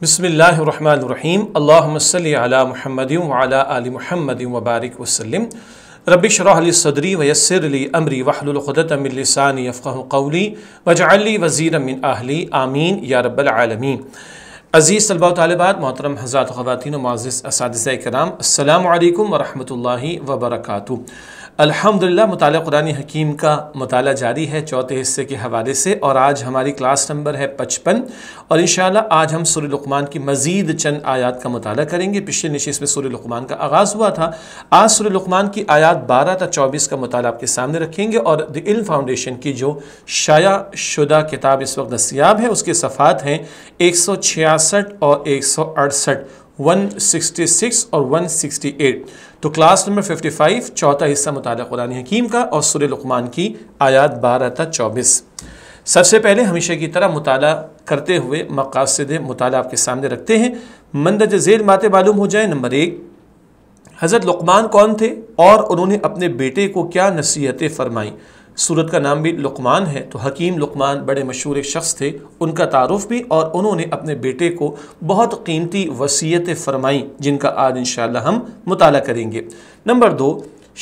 بسم اللہ الرحمن الرحیم اللہم صلی علی محمد وعلی آل محمد وبارک وسلم رب اشرح لی صدری ویسر لی امری واحلل عقدۃ من لسانی یفقہوا قولی واجعل لی وزیرا من اہلی آمین یا رب العالمین۔ عزیز طلباء و طالبات، محترم حضرات و خواتین و معزز اساتذہ کرام، السلام علیکم ورحمۃ اللہ وبرکاتہ۔ الحمدللہ مطالعہ قرآن حکیم کا مطالعہ جاری ہے چوتھے حصے کے حوالے سے، اور آج ہماری کلاس نمبر ہے 55، اور انشاءاللہ آج ہم سورہ لقمان کی مزید چند آیات کا مطالعہ کریں گے۔ پچھلے نشست میں سورہ لقمان کا آغاز ہوا تھا، آج سورہ لقمان کی آیات 12 تا 24 کا مطالعہ آپ کے سامنے رکھیں گے، اور دی علم فاؤنڈیشن کی جو شائع شدہ کتاب اس وقت دستیاب ہے اس کے صفحات ہیں 166 اور 168، 166 اور 168۔ تو کلاس نمبر 55 چوتھا حصہ مطالعہ قرآن حکیم کا اور سورہ لقمان کی آیات 12 تا 24۔ سب سے پہلے ہمیشہ کی طرح مطالعہ کرتے ہوئے مقاصد مطالعہ آپ کے سامنے رکھتے ہیں، مندرجہ ذیل باتیں معلوم ہو جائیں۔ نمبر 1، حضرت لقمان کون تھے اور انہوں نے اپنے بیٹے کو کیا نصیحتیں فرمائیں۔ سورت کا نام بھی لقمان ہے، تو حکیم لقمان بڑے مشہور ایک شخص تھے، ان کا تعارف بھی، اور انہوں نے اپنے بیٹے کو بہت قیمتی وصیتیں فرمائیں جن کا آج انشاءاللہ ہم مطالعہ کریں گے۔ نمبر 2،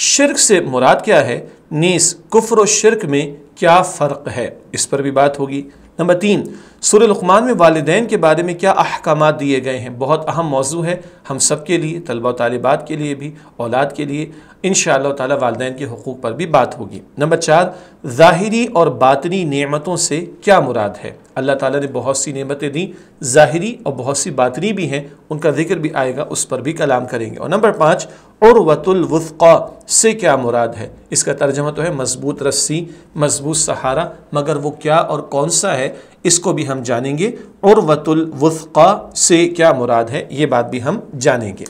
شرک سے مراد کیا ہے، نیز کفر و شرک میں کیا فرق ہے، اس پر بھی بات ہوگی۔ نمبر 3، سورہ لقمان میں والدین کے بارے میں کیا احکامات دیے گئے ہیں، بہت اہم موضوع ہے ہم سب کے لیے، طلبہ و طالبات کے لیے بھی، اولاد کے لیے۔ انشاءاللہ تعالی والدین کے حقوق پر بھی بات ہوگی۔ نمبر 4، ظاہری اور باطنی نعمتوں سے کیا مراد ہے۔ اللہ تعالیٰ نے بہت سی نعمتیں دیں، ظاہری اور بہت سی باطنی بھی ہیں، ان کا ذکر بھی آئے گا، اس پر بھی کلام کریں گے۔ اور نمبر 5، عروۃ الوثقی سے کیا مراد ہے، اس کا ترجمہ تو ہے مضبوط رسی، مضبوط سہارا، مگر وہ کیا اور کون سا ہے اس کو بھی ہم جانیں گے۔ عروۃ الوثقی سے کیا مراد ہے یہ بات بھی ہم جانیں گے۔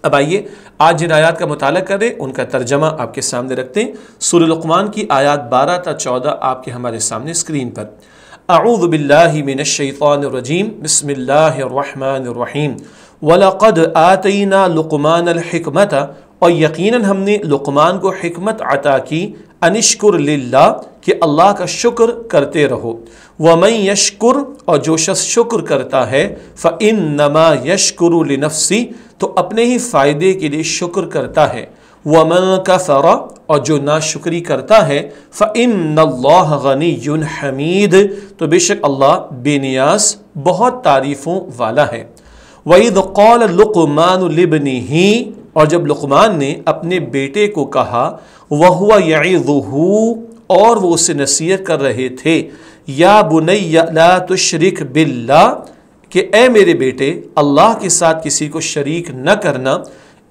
اب آئیے آج جن آیات کا مطالعہ کریں ان کا ترجمہ آپ کے سامنے رکھتے ہیں۔ سورہ لقمان کی آیات 12 تا 14 آپ کے ہمارے سامنے اسکرین پر۔ اعوذ باللہ من الشیطان الرجیم، بسم اللہ الرحمن الرحیم۔ وَلَقَدْ آتَيْنَا لُقْمَانَ الْحِكْمَةَ، اور یقیناً ہم نے لقمان کو حکمت عطا کی، انشکر للہ، کہ اللہ کا شکر کرتے رہو۔ وَمَنْ يَشْكُرْ، اور جو شخص شکر کرتا ہے، فَإِنَّمَا يَشْكُرُ لِنَفْسِهِ، تو اپنے ہی فائدے کے لیے شکر کرتا ہے۔ وَمَنْ كَفَرَ، اور جو ناشکری کرتا ہے، فَإِنَّ اللَّهَ غَنِيٌّ حَمِيدٌ، تو بے شک اللہ بے نیاز بہت تعریفوں والا ہے۔ وَإِذْ قَالَ لُقْمَانُ لِابْنِهِ، اور جب لقمان نے اپنے بیٹے کو کہا، وَهُوَ يَعِظُهُ، اور وہ اسے نصیحت کر رہے تھے، یا بنی لا تشرک باللہ، کہ اے میرے بیٹے اللہ کے ساتھ کسی کو شریک نہ کرنا،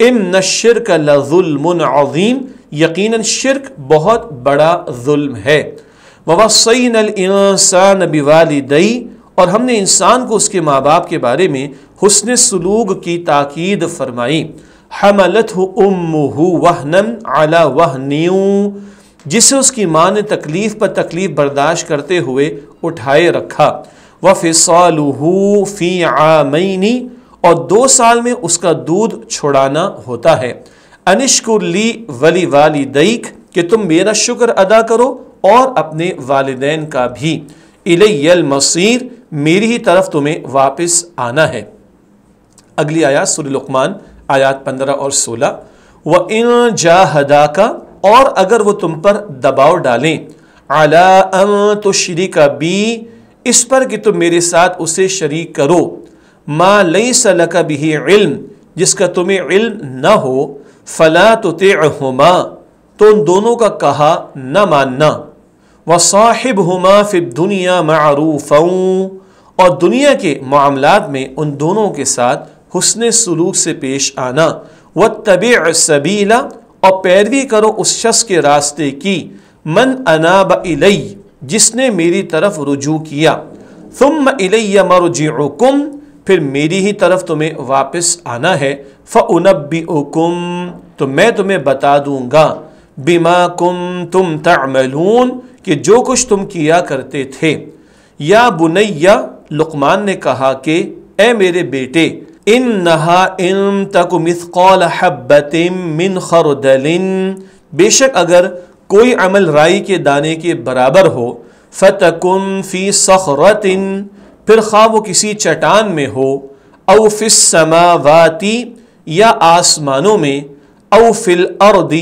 ان الشرک لظلم عظیم، یقیناً شرک بہت بڑا ظلم ہے۔ وَوَصَّيْنَا الْإِنسَانَ بِوَالِدَيْهِ، اور ہم نے انسان کو اس کے ماں باپ کے بارے میں حسن سلوک کی تاکید فرمائی۔ حَمَلَتْهُ أُمُّهُ وَهْنًا عَلَى وَهْنٍ، جسے اس کی ماں نے تکلیف پر تکلیف برداشت کرتے ہوئے اٹھائے رکھا۔ وَفِصَالُهُ فِي عَامَيْنِ، اور 2 سال میں اس کا دودھ چھڑانا ہوتا ہے۔ انشکر لی ولی والدیک، کہ تم میرا شکر ادا کرو اور اپنے والدین کا بھی۔ الی المصیر، میری ہی طرف تمہیں واپس آنا ہے۔ اگلی آیات سورہ لقمان آیات 15 اور 16۔ وَإِن جَاهَدَاكَ، اور اگر وہ تم پر دباؤ ڈالیں، عَلَىٰ أَن تُشْرِكَ بِي، اس پر کہ تم میرے ساتھ اسے شریک کرو، مَا لَيْسَ لَكَ بِهِ عِلْم، جس کا تمہیں علم نہ ہو، فَلَا تُطِعْهُمَا، تو ان دونوں کا کہا نہ ماننا۔ وَصَاحِبْهُمَا فِي الدُّنْيَا مَعْرُوفًا، اور دنیا کے معاملات میں ان دونوں کے ساتھ حسن سلوک سے پیش آنا۔ وَاتَّبِعْ سَبِيلَ، اور پیروی کرو اس شخص کے راستے کی، مَنْ أَنَابَ إِلَيَّ، جس نے میری طرف رجوع کیا۔ ثُمَّ إِلَيَّ مَرْجِعُكُمْ، پھر میری ہی طرف تمہیں واپس آنا ہے۔ فَأُنَبِّئُكُمْ، تو میں تمہیں بتا دوں گا، بِمَا كُنْتُمْ تَعْمَلُونَ، کہ جو کچھ تم کیا کرتے تھے۔ یا بنیہ، لقمان نے کہا کہ اے میرے بیٹے، اِنَّهَا إِن تَكُ مِثْقَالَ حَبَّةٍ مِّنْ خَرْدَلٍ، بے شک اگر کوئی عمل رائی کے دانے کے برابر ہو، فَتَكُنْ فِي صَخْرَةٍ، پھر خواہ وہ کسی چٹان میں ہو، او فی السماواتی یا آسمانوں میں، او فی الارض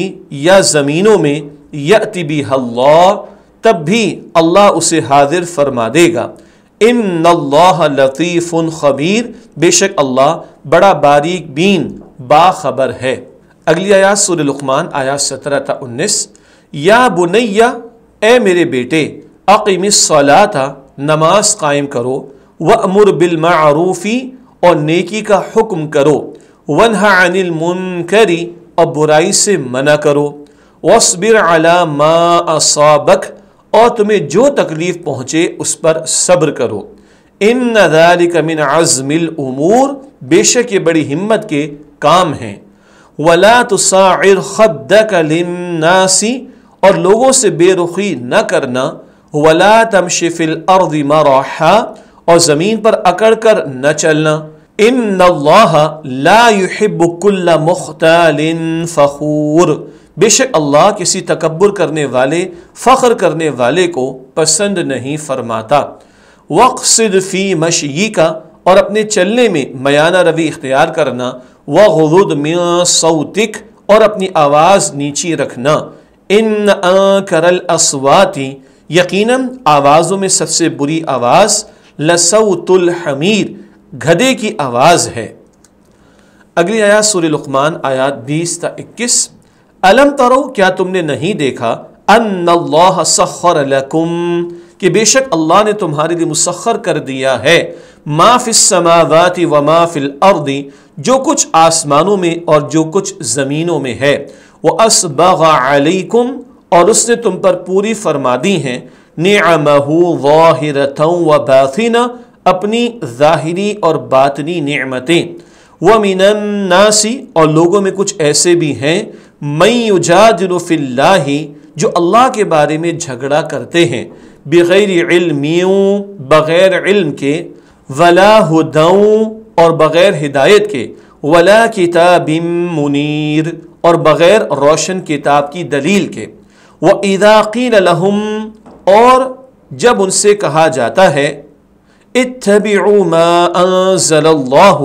یا زمینوں میں، یأتی بہ اللہ تب بھی اللہ اسے حاضر فرما دے گا۔ ان اللہ لطیف خبیر، بے شک اللہ بڑا باریک بین باخبر ہے۔ اگلی آیات سورہ لقمان آیات 17 تا 19۔ یا بنیہ، اے میرے بیٹے، اقم الصلاۃ، نماز قائم کرو، وامر بالمعروف، اور نیکی کا حکم کرو، ونہ عن المنکر، اور برائی سے منع کرو، واصبر علی ما اصابک، اور تمہیں جو تکلیف پہنچے اس پر صبر کرو، ان ذلک من عزم الامور، بے شک یہ بڑی ہمت کے کام ہیں، ولا تصاعر خدک للناس، اور لوگوں سے بے رخی نہ کرنا، ولا تمش فی الارض مرحا، اور زمین پر اکڑ کر نہ چلنا، ان اللہ لا يحب كل مختال فخور، بے شک اللہ کسی تکبر کرنے والے، فخر کرنے والے کو پسند نہیں فرماتا۔ وَاقْصِدْ فِي مَشْيِكَ، اور اپنے چلنے میں میانہ روی اختیار کرنا، وَغْضُضْ مِن صَوْتِكَ، اور اپنی آواز نیچی رکھنا، إِنَّ أَنكَرَ الْأَصْوَاتِ، یقیناً آوازوں میں سب سے بری آواز، لَصَوْتُ الْحَمِيرِ، گدھے کی آواز ہے۔ اگلی آیات سورہ لقمان آیات 20 تا 21۔ الم ترو، کیا تم نے نہیں دیکھا، ان اللہ سخر لکم، کہ بے شک اللہ نے تمہارے لیے مسخر کر دیا ہے، ما فی السماوات و ما فی الارض، جو کچھ آسمانوں میں اور جو کچھ زمینوں میں ہے، واسبغ علیکم، اور اس نے تم پر پوری فرما دی ہیں، نعمہ ظاہرۃ و باطنہ، اپنی ظاہری اور باطنی نعمتیں، وَمِنَ النَّاسِ، اور لوگوں میں کچھ ایسے بھی ہیں، مَن يُجَادِلُ فِي اللَّهِ، جو اللہ کے بارے میں جھگڑا کرتے ہیں، بغیر علم، بغیر علم کے، ولا ہدی، اور بغیر ہدایت کے، ولا کتاب منیر، اور بغیر روشن کتاب کی دلیل کے، وَإِذَا قِيلَ لَهُمْ، اور جب ان سے کہا جاتا ہے، اتبعوا ما انزل اللہ،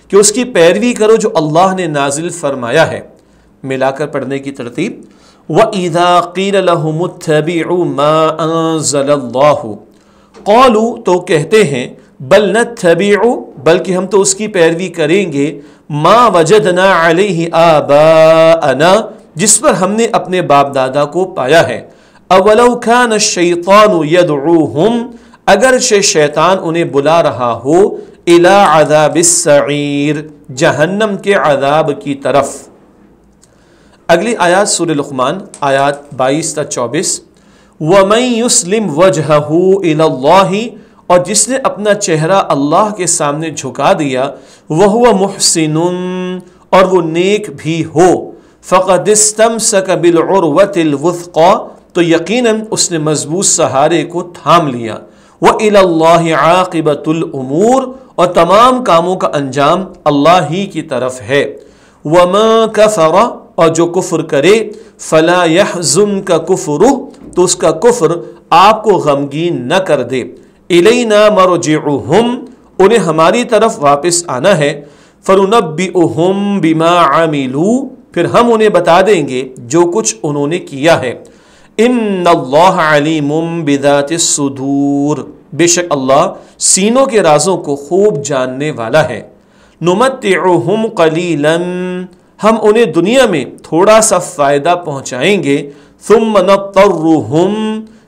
کہ اس کی پیروی کرو جو اللہ نے نازل فرمایا ہے۔ ملا کر پڑھنے کی ترتیب، وَإِذَا قِيلَ لَهُمُ اتَّبِعُوا مَا أَنزَلَ اللَّهُ، قَالُوا، تو کہتے ہیں، بل نتبع، بلکہ ہم تو اس کی پیروی کریں گے، ما وجدنا علیہ آباءنا، جس پر ہم نے اپنے باپ دادا کو پایا ہے، اولو کان الشیطان یدعوہم، اگرچہ شیطان انہیں بلا رہا ہو، الی عذاب السعیر، جہنم کے عذاب کی طرف۔ اگلی آیات سورہ لقمان آیات 22 تا 24۔ وَمَن يُسْلِمْ وَجْهَهُ إِلَى اللَّهِ، اور جس نے اپنا چہرہ اللہ کے سامنے جھکا دیا، وَهُوَ مُحْسِنٌ، اور وہ نیک بھی ہو، فَقَدِ اسْتَمْسَكَ بِالْعُرْوَةِ الْوُثْقَى، تو یقیناً اس نے مضبوط سہارے کو تھام لیا، وَإِلَى اللَّهِ عَاقِبَةُ الْأُمُورِ، اور تمام کاموں کا انجام اللہ ہی کی طرف ہے، وَمَن كَفَرَ، اور جو کفر کرے، فلا يحزنك كفره، تو اس کا کفر آپ کو غمگین نہ کر دے، الینا مرجعهم، انہیں ہماری طرف واپس آنا ہے، فننبئهم بما عملوا، پھر ہم انہیں بتا دیں گے جو کچھ انہوں نے کیا ہے، ان اللہ علیم بذات الصدور، بے شک اللہ سینوں کے رازوں کو خوب جاننے والا ہے، نمتعهم قلیلا، ہم انہیں دنیا میں تھوڑا سا فائدہ پہنچائیں گے، ثم نضطرهم،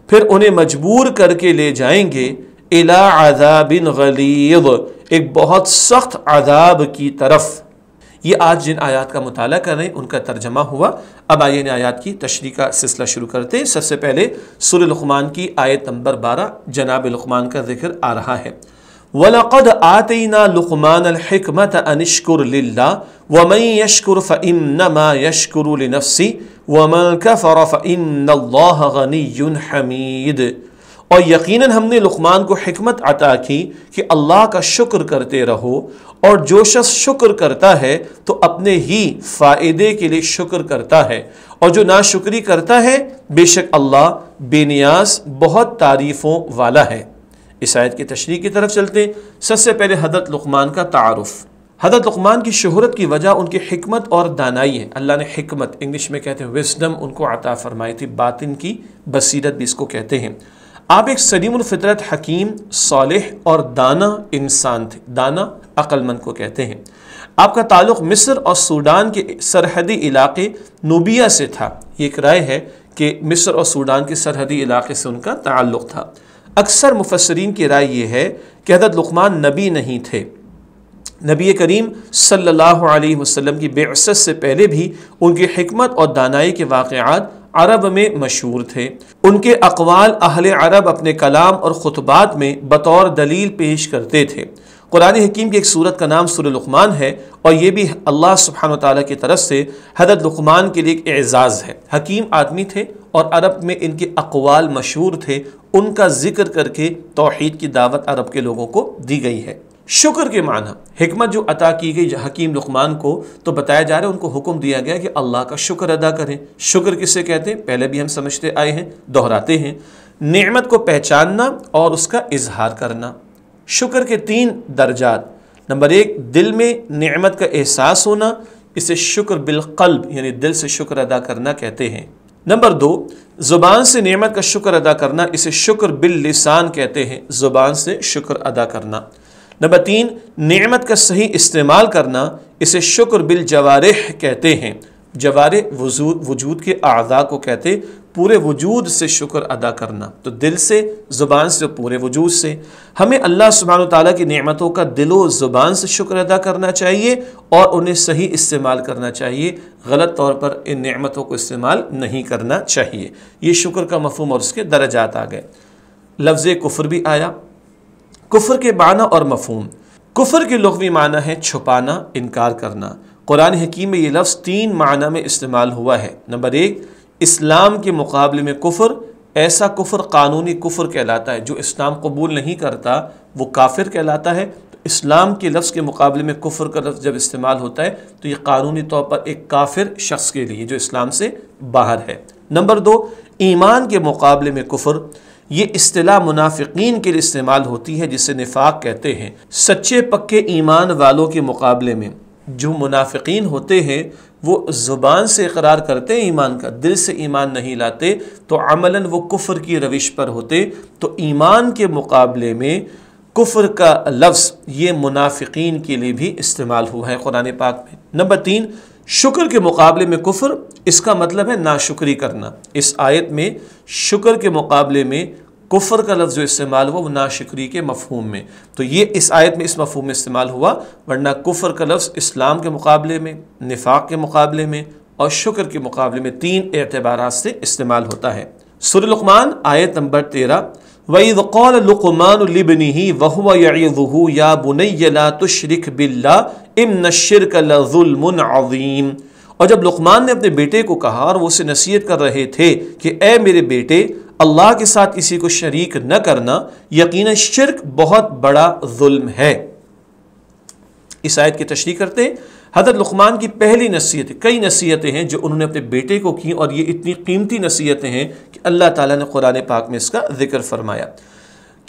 پھر انہیں مجبور کر کے لے جائیں گے، الی عذاب غلیظ، ایک بہت سخت عذاب کی طرف۔ یہ آج جن آیات کا مطالعہ کر رہے ہیں ان کا ترجمہ ہوا۔ اب آئیے ان آیات کی تشریح کا سلسلہ شروع کرتے ہیں۔ سب سے پہلے سورہ لقمان کی آیت نمبر 12، جناب لقمان کا ذکر آ رہا ہے۔ وَلَقَدْ آتَيْنَا لُقْمَانَ الْحِكْمَةَ أَنِ اشْكُرْ لِلَّهِ وَمَن يَشْكُرْ فَإِنَّمَا يَشْكُرُ لِنَفْسِهِ وَمَن كَفَرَ فَإِنَّ اللَّهَ غَنِيٌّ حَمِيدٌ، اور یقیناً ہم نے لقمان کو حکمت عطا کی کہ اللہ کا شکر کرتے رہو، اور جو شخص شکر کرتا ہے تو اپنے ہی فائدے کے لیے شکر کرتا ہے، اور جو ناشکری کرتا ہے بے شک اللہ بے نیاز بہت تعریفوں والا ہے۔ اس آیت کی تشریح کی طرف چلتے ہیں۔ سب سے پہلے حضرت لقمان کا تعارف۔ حضرت لقمان کی شہرت کی وجہ ان کی حکمت اور دانائی ہے۔ اللہ نے حکمت، انگلش میں کہتے ہیں وزڈم، ان کو عطا فرمائی تھی، باطن کی بصیرت بھی اس کو کہتے ہیں۔ آپ ایک سلیم الفطرت، حکیم، صالح اور دانا انسان تھے۔ دانا عقل مند کو کہتے ہیں۔ آپ کا تعلق مصر اور سوڈان کے سرحدی علاقے نوبیا سے تھا۔ یہ ایک رائے ہے کہ مصر اور سوڈان کے سرحدی علاقے سے ان کا تعلق تھا۔ اکثر مفسرین کی رائے یہ ہے کہ حضرت لقمان نبی نہیں تھے۔ نبی کریم صلی اللہ علیہ وسلم کی بعثت سے پہلے بھی ان کی حکمت اور دانائی کے واقعات عرب میں مشہور تھے۔ ان کے اقوال اہل عرب اپنے کلام اور خطبات میں بطور دلیل پیش کرتے تھے۔ قرآن حکیم کی ایک سورت کا نام سورہ لقمان ہے، اور یہ بھی اللہ سبحانہ وتعالیٰ کی طرف سے حضرت لقمان کے لیے ایک اعزاز ہے۔ حکیم آدمی تھے اور عرب میں ان کے اقوال مشہور تھے، ان کا ذکر کر کے توحید کی دعوت عرب کے لوگوں کو دی گئی ہے۔ شکر کے معنی، حکمت جو عطا کی گئی حکیم لقمان کو، تو بتایا جا رہا ہے ان کو حکم دیا گیا کہ اللہ کا شکر ادا کریں۔ شکر کسے کہتے ہیں؟ پہلے بھی ہم سمجھتے آئے ہیں، دہراتے ہیں۔ نعمت کو پہچاننا اور اس کا اظہار کرنا۔ شکر کے 3 درجات۔ نمبر 1، دل میں نعمت کا احساس ہونا، اسے شکر بالقلب یعنی دل سے شکر ادا کرنا کہتے ہیں۔ نمبر 2، زبان سے نعمت کا شکر ادا کرنا، اسے شکر باللسان کہتے ہیں، زبان سے شکر ادا کرنا۔ نمبر 3، نعمت کا صحیح استعمال کرنا، اسے شکر بالجوارح کہتے ہیں۔ جوارح وجود کے اعضاء کو کہتے، پورے وجود سے شکر ادا کرنا، تو دل سے، زبان سے، پورے وجود سے۔ ہمیں اللہ سبحانہ وتعالیٰ کی نعمتوں کا دل و زبان سے شکر ادا کرنا چاہیے اور انہیں صحیح استعمال کرنا چاہیے، غلط طور پر ان نعمتوں کو استعمال نہیں کرنا چاہیے۔ یہ شکر کا مفہوم اور اس کے درجات آ گئے۔ لفظ کفر بھی آیا۔ کفر کے معنی اور مفہوم۔ کفر کے لغوی معنی ہے چھپانا، انکار کرنا۔ قرآن حکیم میں یہ لفظ 3 معنی میں استعمال ہوا ہے۔ نمبر 1، اسلام کے مقابلے میں کفر۔ ایسا کفر قانونی کفر کہلاتا ہے، جو اسلام قبول نہیں کرتا وہ کافر کہلاتا ہے۔ تو اسلام کے لفظ کے مقابلے میں کفر کا لفظ جب استعمال ہوتا ہے تو یہ قانونی طور پر ایک کافر شخص کے لیے جو اسلام سے باہر ہے۔ نمبر 2، ایمان کے مقابلے میں کفر۔ یہ اصطلاح منافقین کے لیے استعمال ہوتی ہے، جسے نفاق کہتے ہیں۔ سچے پکے ایمان والوں کے مقابلے میں جو منافقین ہوتے ہیں وہ زبان سے اقرار کرتے ہیں ایمان کا، دل سے ایمان نہیں لاتے، تو عملاً وہ کفر کی روش پر ہوتے۔ تو ایمان کے مقابلے میں کفر کا لفظ یہ منافقین کے لیے بھی استعمال ہوا ہے قرآن پاک میں۔ نمبر 3، شکر کے مقابلے میں کفر، اس کا مطلب ہے ناشکری کرنا۔ اس آیت میں شکر کے مقابلے میں کفر کا لفظ جو استعمال ہوا وہ ناشکری کے مفہوم میں، تو یہ اس آیت میں اس مفہوم میں استعمال ہوا، ورنہ کفر کا لفظ اسلام کے مقابلے میں، نفاق کے مقابلے میں اور شکر کے مقابلے میں 3 اعتبارات سے استعمال ہوتا ہے۔ سورہ لقمان آیت نمبر 13، وَإِذْ قَالَ لُقْمَانُ لِابْنِهِ وَهُوَ يَعِظُهُ يَا بُنَيَّ لَا تُشْرِكْ بِاللَّهِ إِنَّ الشِّرْكَ لَظُلْمٌ عَظِيمٌ۔ اور جب لقمان نے اپنے بیٹے کو کہا اور وہ اسے نصیحت کر رہے تھے کہ اے میرے بیٹے، اللہ کے ساتھ کسی کو شریک نہ کرنا، یقیناً شرک بہت بڑا ظلم ہے۔ اس آیت کی تشریح کرتے ہیں۔ حضرت لقمان کی پہلی نصیحت، کئی نصیحتیں ہیں جو انہوں نے اپنے بیٹے کو کی، اور یہ اتنی قیمتی نصیحتیں ہیں کہ اللہ تعالیٰ نے قرآن پاک میں اس کا ذکر فرمایا۔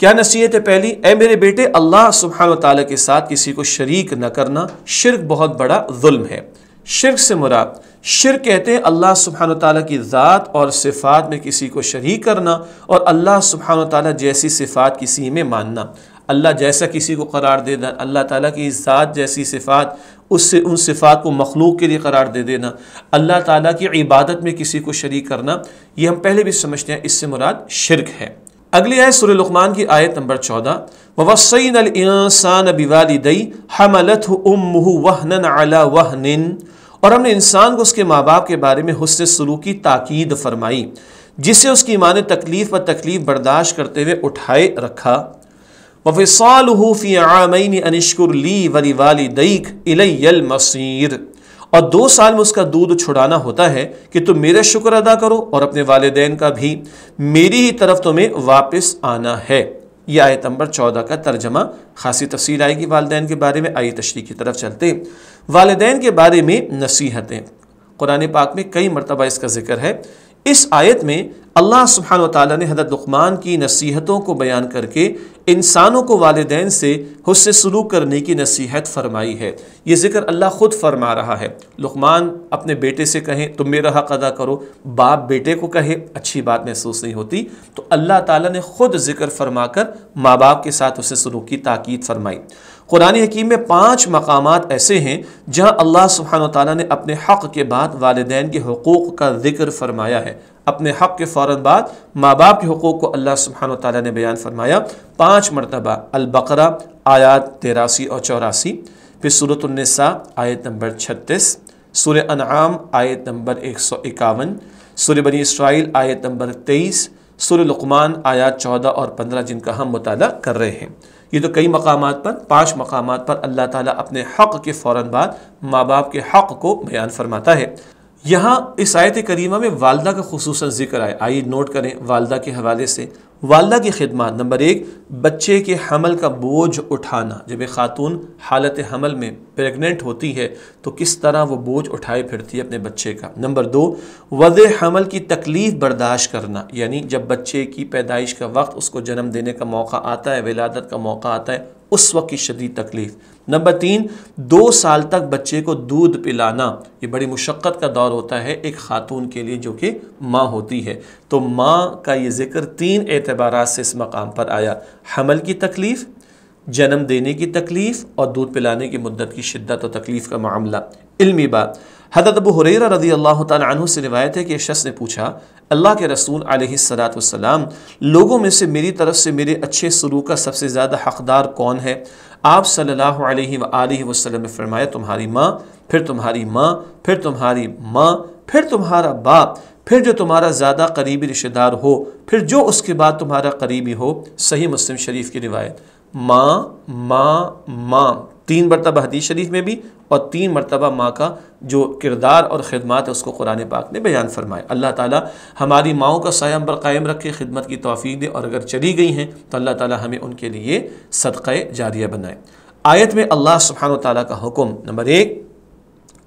کیا نصیحت ہے پہلی؟ اے میرے بیٹے، اللہ سبحانہ وتعالیٰ کے ساتھ کسی کو شریک نہ کرنا، شرک بہت بڑا ظلم ہے۔ شرک سے مراد، شرک کہتے ہیں اللہ سبحانہ وتعالیٰ کی ذات اور صفات میں کسی کو شریک کرنا، اور اللہ سبحانہ وتعالیٰ جیسی صفات کسی میں ماننا۔ اللہ جیسا کسی کو قرار دے دینا، اللہ تعالیٰ کی ذات جیسی صفات ان صفات کو مخلوق کے لیے قرار دے دینا، اللہ تعالیٰ کی عبادت میں کسی کو شریک کرنا، یہ ہم پہلے بھی سمجھتے ہیں، اس سے مراد شرک ہے۔ اگلی آیت سورہ لقمان کی آیت نمبر 14، وَوَصَّيْنَا الْإِنسَانَ بِوَالِدَيْهِ حَمَلَتْهُ أُمُّهُ وَهْنًا عَلَى وَهْنٍ، اور ہم نے انسان کو اس کے ماں باپ کے بارے میں حسن سلوک کی تاکید فرمائی، جسے اس کی ماں نے تکلیف پر تکلیف برداشت کرتے ہوئے اٹھائے رکھا۔ وَفِصَالُهُ فِي عَامَيْنِ أَنِ اشْكُرْ لِي وَلِوَالِدَيْكَ إِلَيَّ الْمَصِيرُ، اور 2 سال میں اس کا دودھ چھڑانا ہوتا ہے کہ تم میرا شکر ادا کرو اور اپنے والدین کا بھی، میری ہی طرف تمہیں واپس آنا ہے۔ یہ آیت نمبر 14 کا ترجمہ، خاصی تفصیل آئے گی والدین کے بارے میں، آئی تشریح کی طرف چلتے۔ والدین کے بارے میں نصیحتیں، قرآن پاک میں کئی مرتبہ اس کا ذکر ہے۔ اس آیت میں اللہ سبحانہ وتعالیٰ نے حضرت لقمان کی نصیحتوں کو بیان کر کے انسانوں کو والدین سے حسن سلوک کرنے کی نصیحت فرمائی ہے۔ یہ ذکر اللہ خود فرما رہا ہے۔ لقمان اپنے بیٹے سے کہیں تم میرا حق ادا کرو، باپ بیٹے کو کہے اچھی بات محسوس نہیں ہوتی، تو اللہ تعالیٰ نے خود ذکر فرما کر ماں باپ کے ساتھ حسن سلوک کی تاکید فرمائی۔ قرآن حکیم میں 5 مقامات ایسے ہیں جہاں اللہ سبحانہ وتعالیٰ نے اپنے حق کے بعد والدین کے حقوق کا ذکر فرمایا ہے۔ اپنے حق کے فوراً بعد ماں باپ کے حقوق کو اللہ سبحانہ وتعالیٰ نے بیان فرمایا 5 مرتبہ۔ البقرہ آیات 83 اور 84، پھر سورۃ النساء آیت نمبر 36، سورہ انعام آیت نمبر 151، سورہ بنی اسرائیل آیت نمبر 23، سورہ لقمان آیات 14 اور 15 جن کا ہم مطالعہ کر رہے ہیں۔ یہ تو کئی مقامات پر 5 مقامات پر اللہ تعالیٰ اپنے حق کے فوراً بعد ماں باپ کے حق کو بیان فرماتا ہے۔ یہاں اس آیت کریمہ میں والدہ کا خصوصاً ذکر آئے، آئیے نوٹ کریں والدہ کے حوالے سے۔ والدہ کی خدمات، نمبر 1 بچے کے حمل کا بوجھ اٹھانا۔ جب ایک خاتون حالت حمل میں پریگننٹ ہوتی ہے تو کس طرح وہ بوجھ اٹھائے پھرتی ہے اپنے بچے کا۔ نمبر 2 وضع حمل کی تکلیف برداشت کرنا، یعنی جب بچے کی پیدائش کا وقت، اس کو جنم دینے کا موقع آتا ہے، ولادت کا موقع آتا ہے، اس وقت کی شدید تکلیف۔ نمبر 3 2 سال تک بچے کو دودھ پلانا، یہ بڑی مشقت کا دور ہوتا ہے ایک خاتون کے لیے جو کہ ماں ہوتی ہے، تو ماں کا یہ ذکر 3 اعتبارات سے اس مقام پر آیا: حمل کی تکلیف، جنم دینے کی تکلیف، اور دودھ پلانے کی مدت کی شدت و تکلیف کا معاملہ۔ علمی بات، حضرت ابو ہریرہ رضی اللہ تعالی عنہ سے روایت ہے کہ ایک شخص نے پوچھا، اللہ کے رسول علیہ السلام، لوگوں میں سے میری طرف سے میرے اچھے سلوک کا سب سے زیادہ حقدار کون ہے؟ آپ صلی اللہ علیہ وآلہ وسلم نے فرمایا، تمہاری ماں، پھر تمہاری ماں، پھر تمہاری ماں، پھر تمہارا باپ، پھر جو تمہارا زیادہ قریبی رشتہ دار ہو، پھر جو اس کے بعد تمہارا قریبی ہو۔ صحیح مسلم شریف کی روایت۔ ماں ماں ماں، 3 مرتبہ حدیث شریف میں بھی، اور 3 مرتبہ ماں کا جو کردار اور خدمات ہے اس کو قرآن پاک نے بیان فرمایا۔ اللہ تعالیٰ ہماری ماؤں کا سایہ ہم پر قائم رکھے، خدمت کی توفیق دے، اور اگر چلی گئی ہیں تو اللہ تعالیٰ ہمیں ان کے لیے صدقہ جاریہ بنائے۔ آیت میں اللہ سبحانہ وتعالیٰ کا حکم، نمبر 1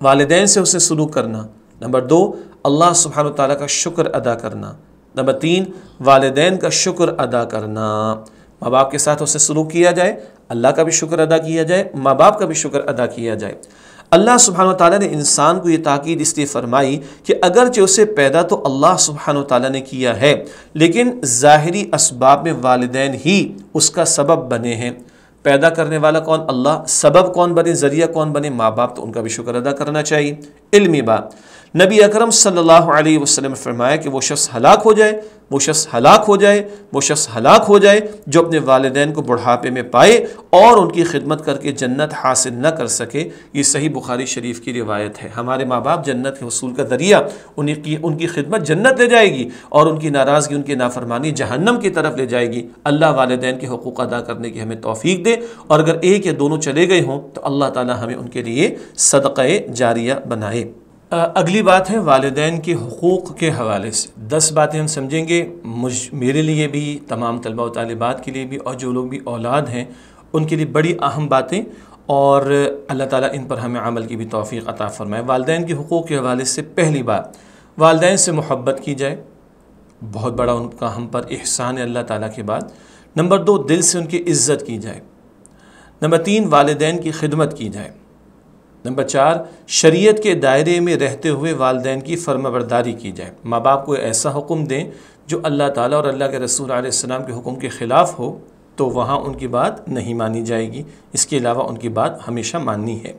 والدین سے اسے سلوک کرنا، نمبر 2 اللہ سبحانہ وتعالیٰ کا شکر ادا کرنا، نمبر 3 والدین کا شکر ادا کرنا۔ ماں باپ کے ساتھ اسے سلوک کیا جائے، اللہ کا بھی شکر ادا کیا جائے، ماں باپ کا بھی شکر ادا کیا جائے۔ اللہ سبحانہ وتعالیٰ نے انسان کو یہ تاکید اس لیے فرمائی کہ اگرچہ اسے پیدا تو اللہ سبحانہ وتعالیٰ نے کیا ہے، لیکن ظاہری اسباب میں والدین ہی اس کا سبب بنے ہیں۔ پیدا کرنے والا کون؟ اللہ۔ سبب کون بنے، ذریعہ کون بنے؟ ماں باپ، تو ان کا بھی شکر ادا کرنا چاہیے۔ علمی بات، نبی اکرم صلی اللہ علیہ وسلم نے فرمایا کہ وہ شخص ہلاک ہو جائے، وہ شخص ہلاک ہو جائے، وہ شخص ہلاک ہو جائے جو اپنے والدین کو بڑھاپے میں پائے اور ان کی خدمت کر کے جنت حاصل نہ کر سکے۔ یہ صحیح بخاری شریف کی روایت ہے۔ ہمارے ماں باپ جنت کے حصول کا ذریعہ، ان کی خدمت جنت لے جائے گی، اور ان کی ناراضگی، ان کی نافرمانی جہنم کی طرف لے جائے گی۔ اللہ والدین کے حقوق ادا کرنے کی ہمیں توفیق دے، اور اگر ایک یا دونوں چلے گئے ہوں تو اللہ تعالی ہمیں ان کے لیے صدقہ جاریہ بنائے۔ اگلی بات ہے والدین کے حقوق کے حوالے سے 10 باتیں ہم سمجھیں گے، میرے لیے بھی، تمام طلباء و طالبات کے لیے بھی، اور جو لوگ بھی اولاد ہیں ان کے لیے بڑی اہم باتیں، اور اللہ تعالیٰ ان پر ہمیں عمل کی بھی توفیق عطا فرمائے۔ والدین کے حقوق کے حوالے سے پہلی بات، والدین سے محبت کی جائے، بہت بڑا ان کا ہم پر احسان ہے اللہ تعالیٰ کے بعد۔ نمبر 2 دل سے ان کی عزت کی جائے۔ نمبر 3 والدین کی خدمت کی جائے۔ نمبر 4 شریعت کے دائرے میں رہتے ہوئے والدین کی فرمانبرداری کی جائے۔ ماں باپ کو ایسا حکم دیں جو اللہ تعالیٰ اور اللہ کے رسول علیہ السلام کے حکم کے خلاف ہو تو وہاں ان کی بات نہیں مانی جائے گی، اس کے علاوہ ان کی بات ہمیشہ ماننی ہے۔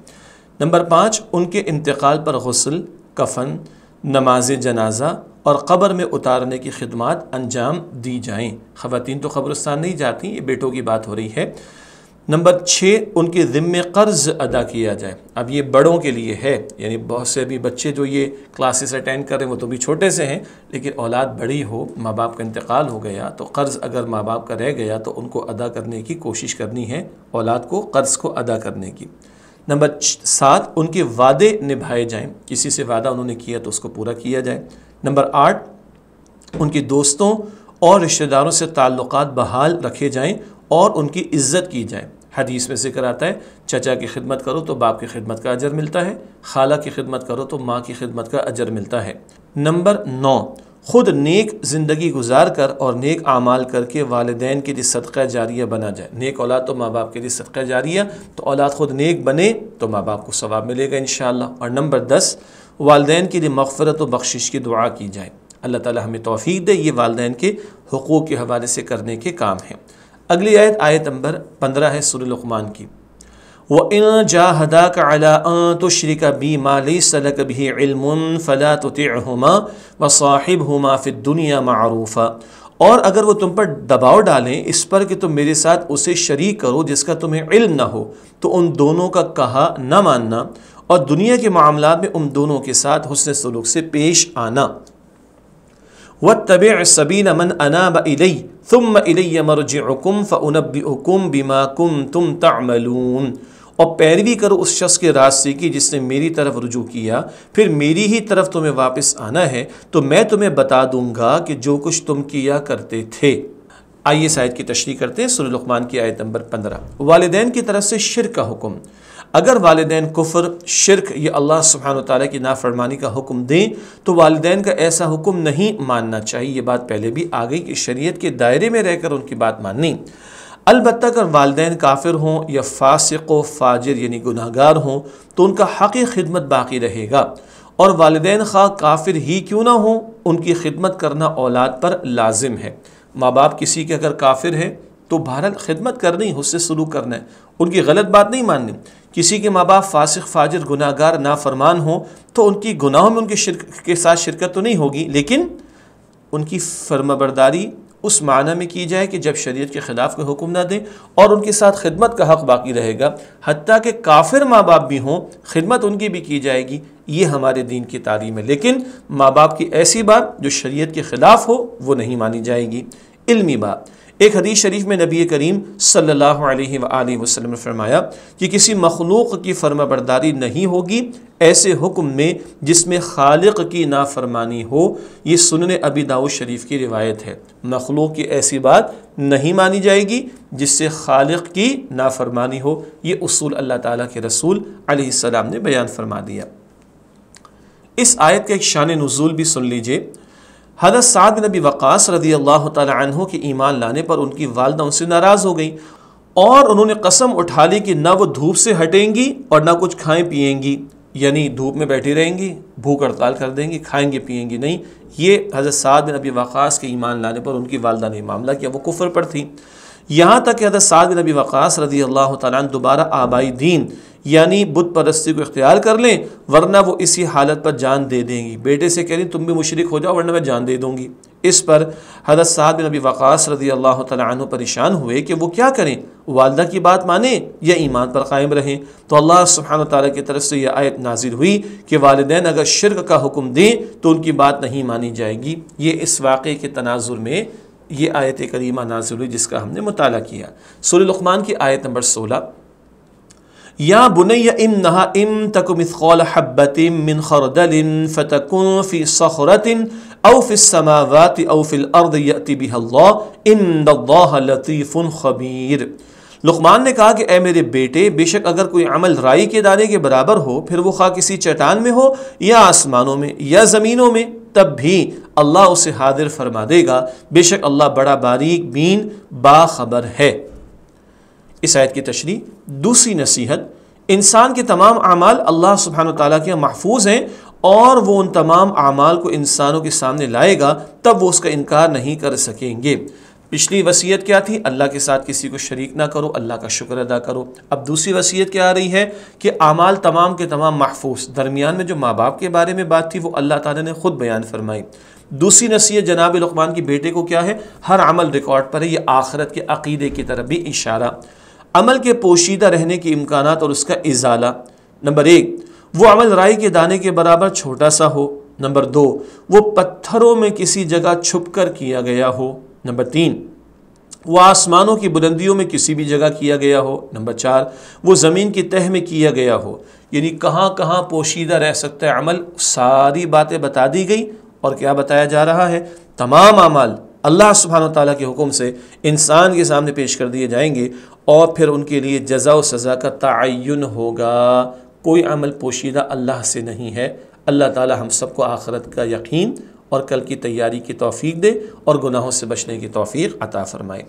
نمبر 5 ان کے انتقال پر غسل، کفن، نماز جنازہ اور قبر میں اتارنے کی خدمات انجام دی جائیں۔ خواتین تو قبرستان نہیں جاتی، یہ بیٹوں کی بات ہو رہی ہے۔ نمبر 6 ان کے ذمے قرض ادا کیا جائے۔ اب یہ بڑوں کے لیے ہے، یعنی بہت سے بھی بچے جو یہ کلاسز اٹینڈ کر رہے ہیں وہ تو بھی چھوٹے سے ہیں، لیکن اولاد بڑی ہو، ماں باپ کا انتقال ہو گیا تو قرض اگر ماں باپ کا رہ گیا تو ان کو ادا کرنے کی کوشش کرنی ہے، اولاد کو قرض کو ادا کرنے کی۔ نمبر 7 ان کے وعدے نبھائے جائیں، کسی سے وعدہ انہوں نے کیا تو اس کو پورا کیا جائے۔ نمبر 8 ان کے دوستوں اور رشتہ داروں سے تعلقات بحال رکھے جائیں اور ان کی عزت کی جائے۔ حدیث میں ذکر آتا ہے چچا کی خدمت کرو تو باپ کی خدمت کا اجر ملتا ہے، خالہ کی خدمت کرو تو ماں کی خدمت کا اجر ملتا ہے۔ نمبر 9 خود نیک زندگی گزار کر اور نیک اعمال کر کے والدین کے لیے صدقہ جاریہ بنا جائے۔ نیک اولاد تو ماں باپ کے لیے صدقہ جاریہ، تو اولاد خود نیک بنے تو ماں باپ کو ثواب ملے گا انشاءاللہ۔ اور نمبر 10، والدین کے لیے مغفرت و بخشش کی دعا کی جائے۔ اللہ تعالی ہمیں توفیق دے، یہ والدین کے حقوق کے حوالے سے کرنے کے کام ہیں۔ اگلی آیت نمبر 15 ہے سورہ لقمان کی۔ وَإِن جَاهَدَاكَ عَلَىٰ أَن تُشْرِكَ بِي مَا لَيْسَ لَكَ بِهِ عِلْمٌ فَلَا تُطِعْهُمَا وَصَاحِبْهُمَا فِي الدُّنْيَا مَعْرُوفًا، اور اگر وہ تم پر دباؤ ڈالیں اس پر کہ تم میرے ساتھ اسے شریک کرو جس کا تمہیں علم نہ ہو، تو ان دونوں کا کہا نہ ماننا اور دنیا کے معاملات میں ان دونوں کے ساتھ حسن سلوک سے پیش آنا۔ وَاتَّبِعْ سَبِيلَ مَنْ أَنَابَ إِلَيَّ ثُمَّ إِلَيَّ مَرْجِعُكُمْ فَأُنَبِّئُكُمْ بِمَا كُنْتُمْ تَعْمَلُونَ، اور پیروی کرو اس شخص کے راستے کی جس نے میری طرف رجوع کیا، پھر میری ہی طرف تمہیں واپس آنا ہے تو میں تمہیں بتا دوں گا کہ جو کچھ تم کیا کرتے تھے۔ آئیے اس آیت کی تشریح کرتے ہیں۔ سورہ لقمان کی آیت نمبر 15۔ والدین کی طرف سے شرک کا حکم۔ اگر والدین کفر، شرک یا اللہ سبحانہ وتعالیٰ کی نافرمانی کا حکم دیں تو والدین کا ایسا حکم نہیں ماننا چاہیے۔ یہ بات پہلے بھی آ گئی کہ شریعت کے دائرے میں رہ کر ان کی بات ماننی۔ البتہ اگر والدین کافر ہوں یا فاسق و فاجر یعنی گناہگار ہوں تو ان کا حق خدمت باقی رہے گا، اور والدین خواہ کافر ہی کیوں نہ ہوں ان کی خدمت کرنا اولاد پر لازم ہے۔ ماں باپ کسی کے اگر کافر ہے تو بہرحال خدمت کرنی، حسن سلوک کرنا ہے، ان کی غلط بات نہیں ماننی۔ کسی کے ماں باپ فاسق فاجر گناہگار نافرمان ہوں تو ان کی گناہوں میں ان کے شرک کے ساتھ شرکت تو نہیں ہوگی، لیکن ان کی فرمانبرداری اس معنی میں کی جائے کہ جب شریعت کے خلاف کوئی حکم نہ دیں، اور ان کے ساتھ خدمت کا حق باقی رہے گا، حتیٰ کہ کافر ماں باپ بھی ہوں خدمت ان کی بھی کی جائے گی۔ یہ ہمارے دین کی تعلیم ہے، لیکن ماں باپ کی ایسی بات جو شریعت کے خلاف ہو وہ نہیں مانی جائے گی۔ علمی بات، ایک حدیث شریف میں نبی کریم صلی اللہ علیہ وآلہ وسلم نے فرمایا کہ کسی مخلوق کی فرما برداری نہیں ہوگی ایسے حکم میں جس میں خالق کی نافرمانی ہو۔ یہ سنن ابی داؤد شریف کی روایت ہے۔ مخلوق کی ایسی بات نہیں مانی جائے گی جس سے خالق کی نافرمانی ہو۔ یہ اصول اللہ تعالیٰ کے رسول علیہ السلام نے بیان فرما دیا۔ اس آیت کا ایک شان نزول بھی سن لیجئے۔ حضرت سعد بن ابی وقاص رضی اللہ تعالی عنہ کے ایمان لانے پر ان کی والدہ ان سے ناراض ہو گئی، اور انہوں نے قسم اٹھا لی کہ نہ وہ دھوپ سے ہٹیں گی اور نہ کچھ کھائیں پیئیں گی، یعنی دھوپ میں بیٹھی رہیں گی، بھوک ہڑتال کر دیں گی، کھائیں گے پیئیں گی نہیں۔ یہ حضرت سعد بن ابی وقاص کے ایمان لانے پر ان کی والدہ نے معاملہ کیا، وہ کفر پر تھی۔ یہاں تک کہ حضرت سعد بن ابی وقاص رضی اللہ تعالیٰ عنہ دوبارہ آبائی دین یعنی بت پرستی کو اختیار کر لیں، ورنہ وہ اسی حالت پر جان دے دیں گی۔ بیٹے سے کہہ رہی تم بھی مشرک ہو جاؤ ورنہ میں جان دے دوں گی۔ اس پر حضرت سعد بن ابی وقاص رضی اللہ تعالیٰ عنہ پریشان ہوئے کہ وہ کیا کریں، والدہ کی بات مانیں یا ایمان پر قائم رہیں۔ تو اللہ سبحانہ وتعالیٰ کی طرف سے یہ آیت نازل ہوئی کہ والدین اگر شرک کا حکم دیں تو ان کی بات نہیں مانی جائے گی۔ یہ اس واقعے کے تناظر میں یہ آیت کریمہ نازل ہوئی جس کا ہم نے مطالعہ کیا۔ سورہ لقمان کی آیت نمبر 16۔ یا بنی انہا ان تک مثقال حبۃ من خردل فتکن فی صخرۃ او فی السماوات او فی الارض یأت بها اللہ ان اللہ لطیف خبیر۔ لقمان نے کہا کہ اے میرے بیٹے، بے شک اگر کوئی عمل رائی کے دانے کے برابر ہو، پھر وہ خواہ کسی چٹان میں ہو یا آسمانوں میں یا زمینوں میں، تب بھی اللہ اسے حاضر فرما دے گا، بے شک اللہ بڑا باریک بین باخبر ہے۔ اس آیت کی تشریح۔ دوسری نصیحت، انسان کے تمام اعمال اللہ سبحانہ وتعالیٰ کے محفوظ ہیں، اور وہ ان تمام اعمال کو انسانوں کے سامنے لائے گا، تب وہ اس کا انکار نہیں کر سکیں گے۔ پچھلی وصیت کیا تھی؟ اللہ کے ساتھ کسی کو شریک نہ کرو، اللہ کا شکر ادا کرو۔ اب دوسری وصیت کیا آ رہی ہے کہ اعمال تمام کے تمام محفوظ۔ درمیان میں جو ماں باپ کے بارے میں بات تھی وہ اللہ تعالیٰ نے خود بیان فرمائی۔ دوسری نصیحت جناب لقمان کی بیٹے کو کیا ہے؟ ہر عمل ریکارڈ پر ہے۔ یہ آخرت کے عقیدے کی طرف بھی اشارہ، عمل کے پوشیدہ رہنے کے امکانات اور اس کا ازالہ۔ نمبر 1، وہ عمل رائی کے دانے کے برابر چھوٹا سا ہو۔ نمبر 2، وہ پتھروں میں کسی جگہ چھپ کر کیا گیا ہو۔ نمبر 3، وہ آسمانوں کی بلندیوں میں کسی بھی جگہ کیا گیا ہو۔ نمبر 4، وہ زمین کی تہ میں کیا گیا ہو، یعنی کہاں کہاں پوشیدہ رہ سکتا ہے عمل، ساری باتیں بتا دی گئی۔ اور کیا بتایا جا رہا ہے؟ تمام اعمال اللہ سبحانہ وتعالیٰ کے حکم سے انسان کے سامنے پیش کر دیے جائیں گے، اور پھر ان کے لیے جزا و سزا کا تعین ہوگا۔ کوئی عمل پوشیدہ اللہ سے نہیں ہے۔ اللہ تعالیٰ ہم سب کو آخرت کا یقین اور کل کی تیاری کی توفیق دے اور گناہوں سے بچنے کی توفیق عطا فرمائے۔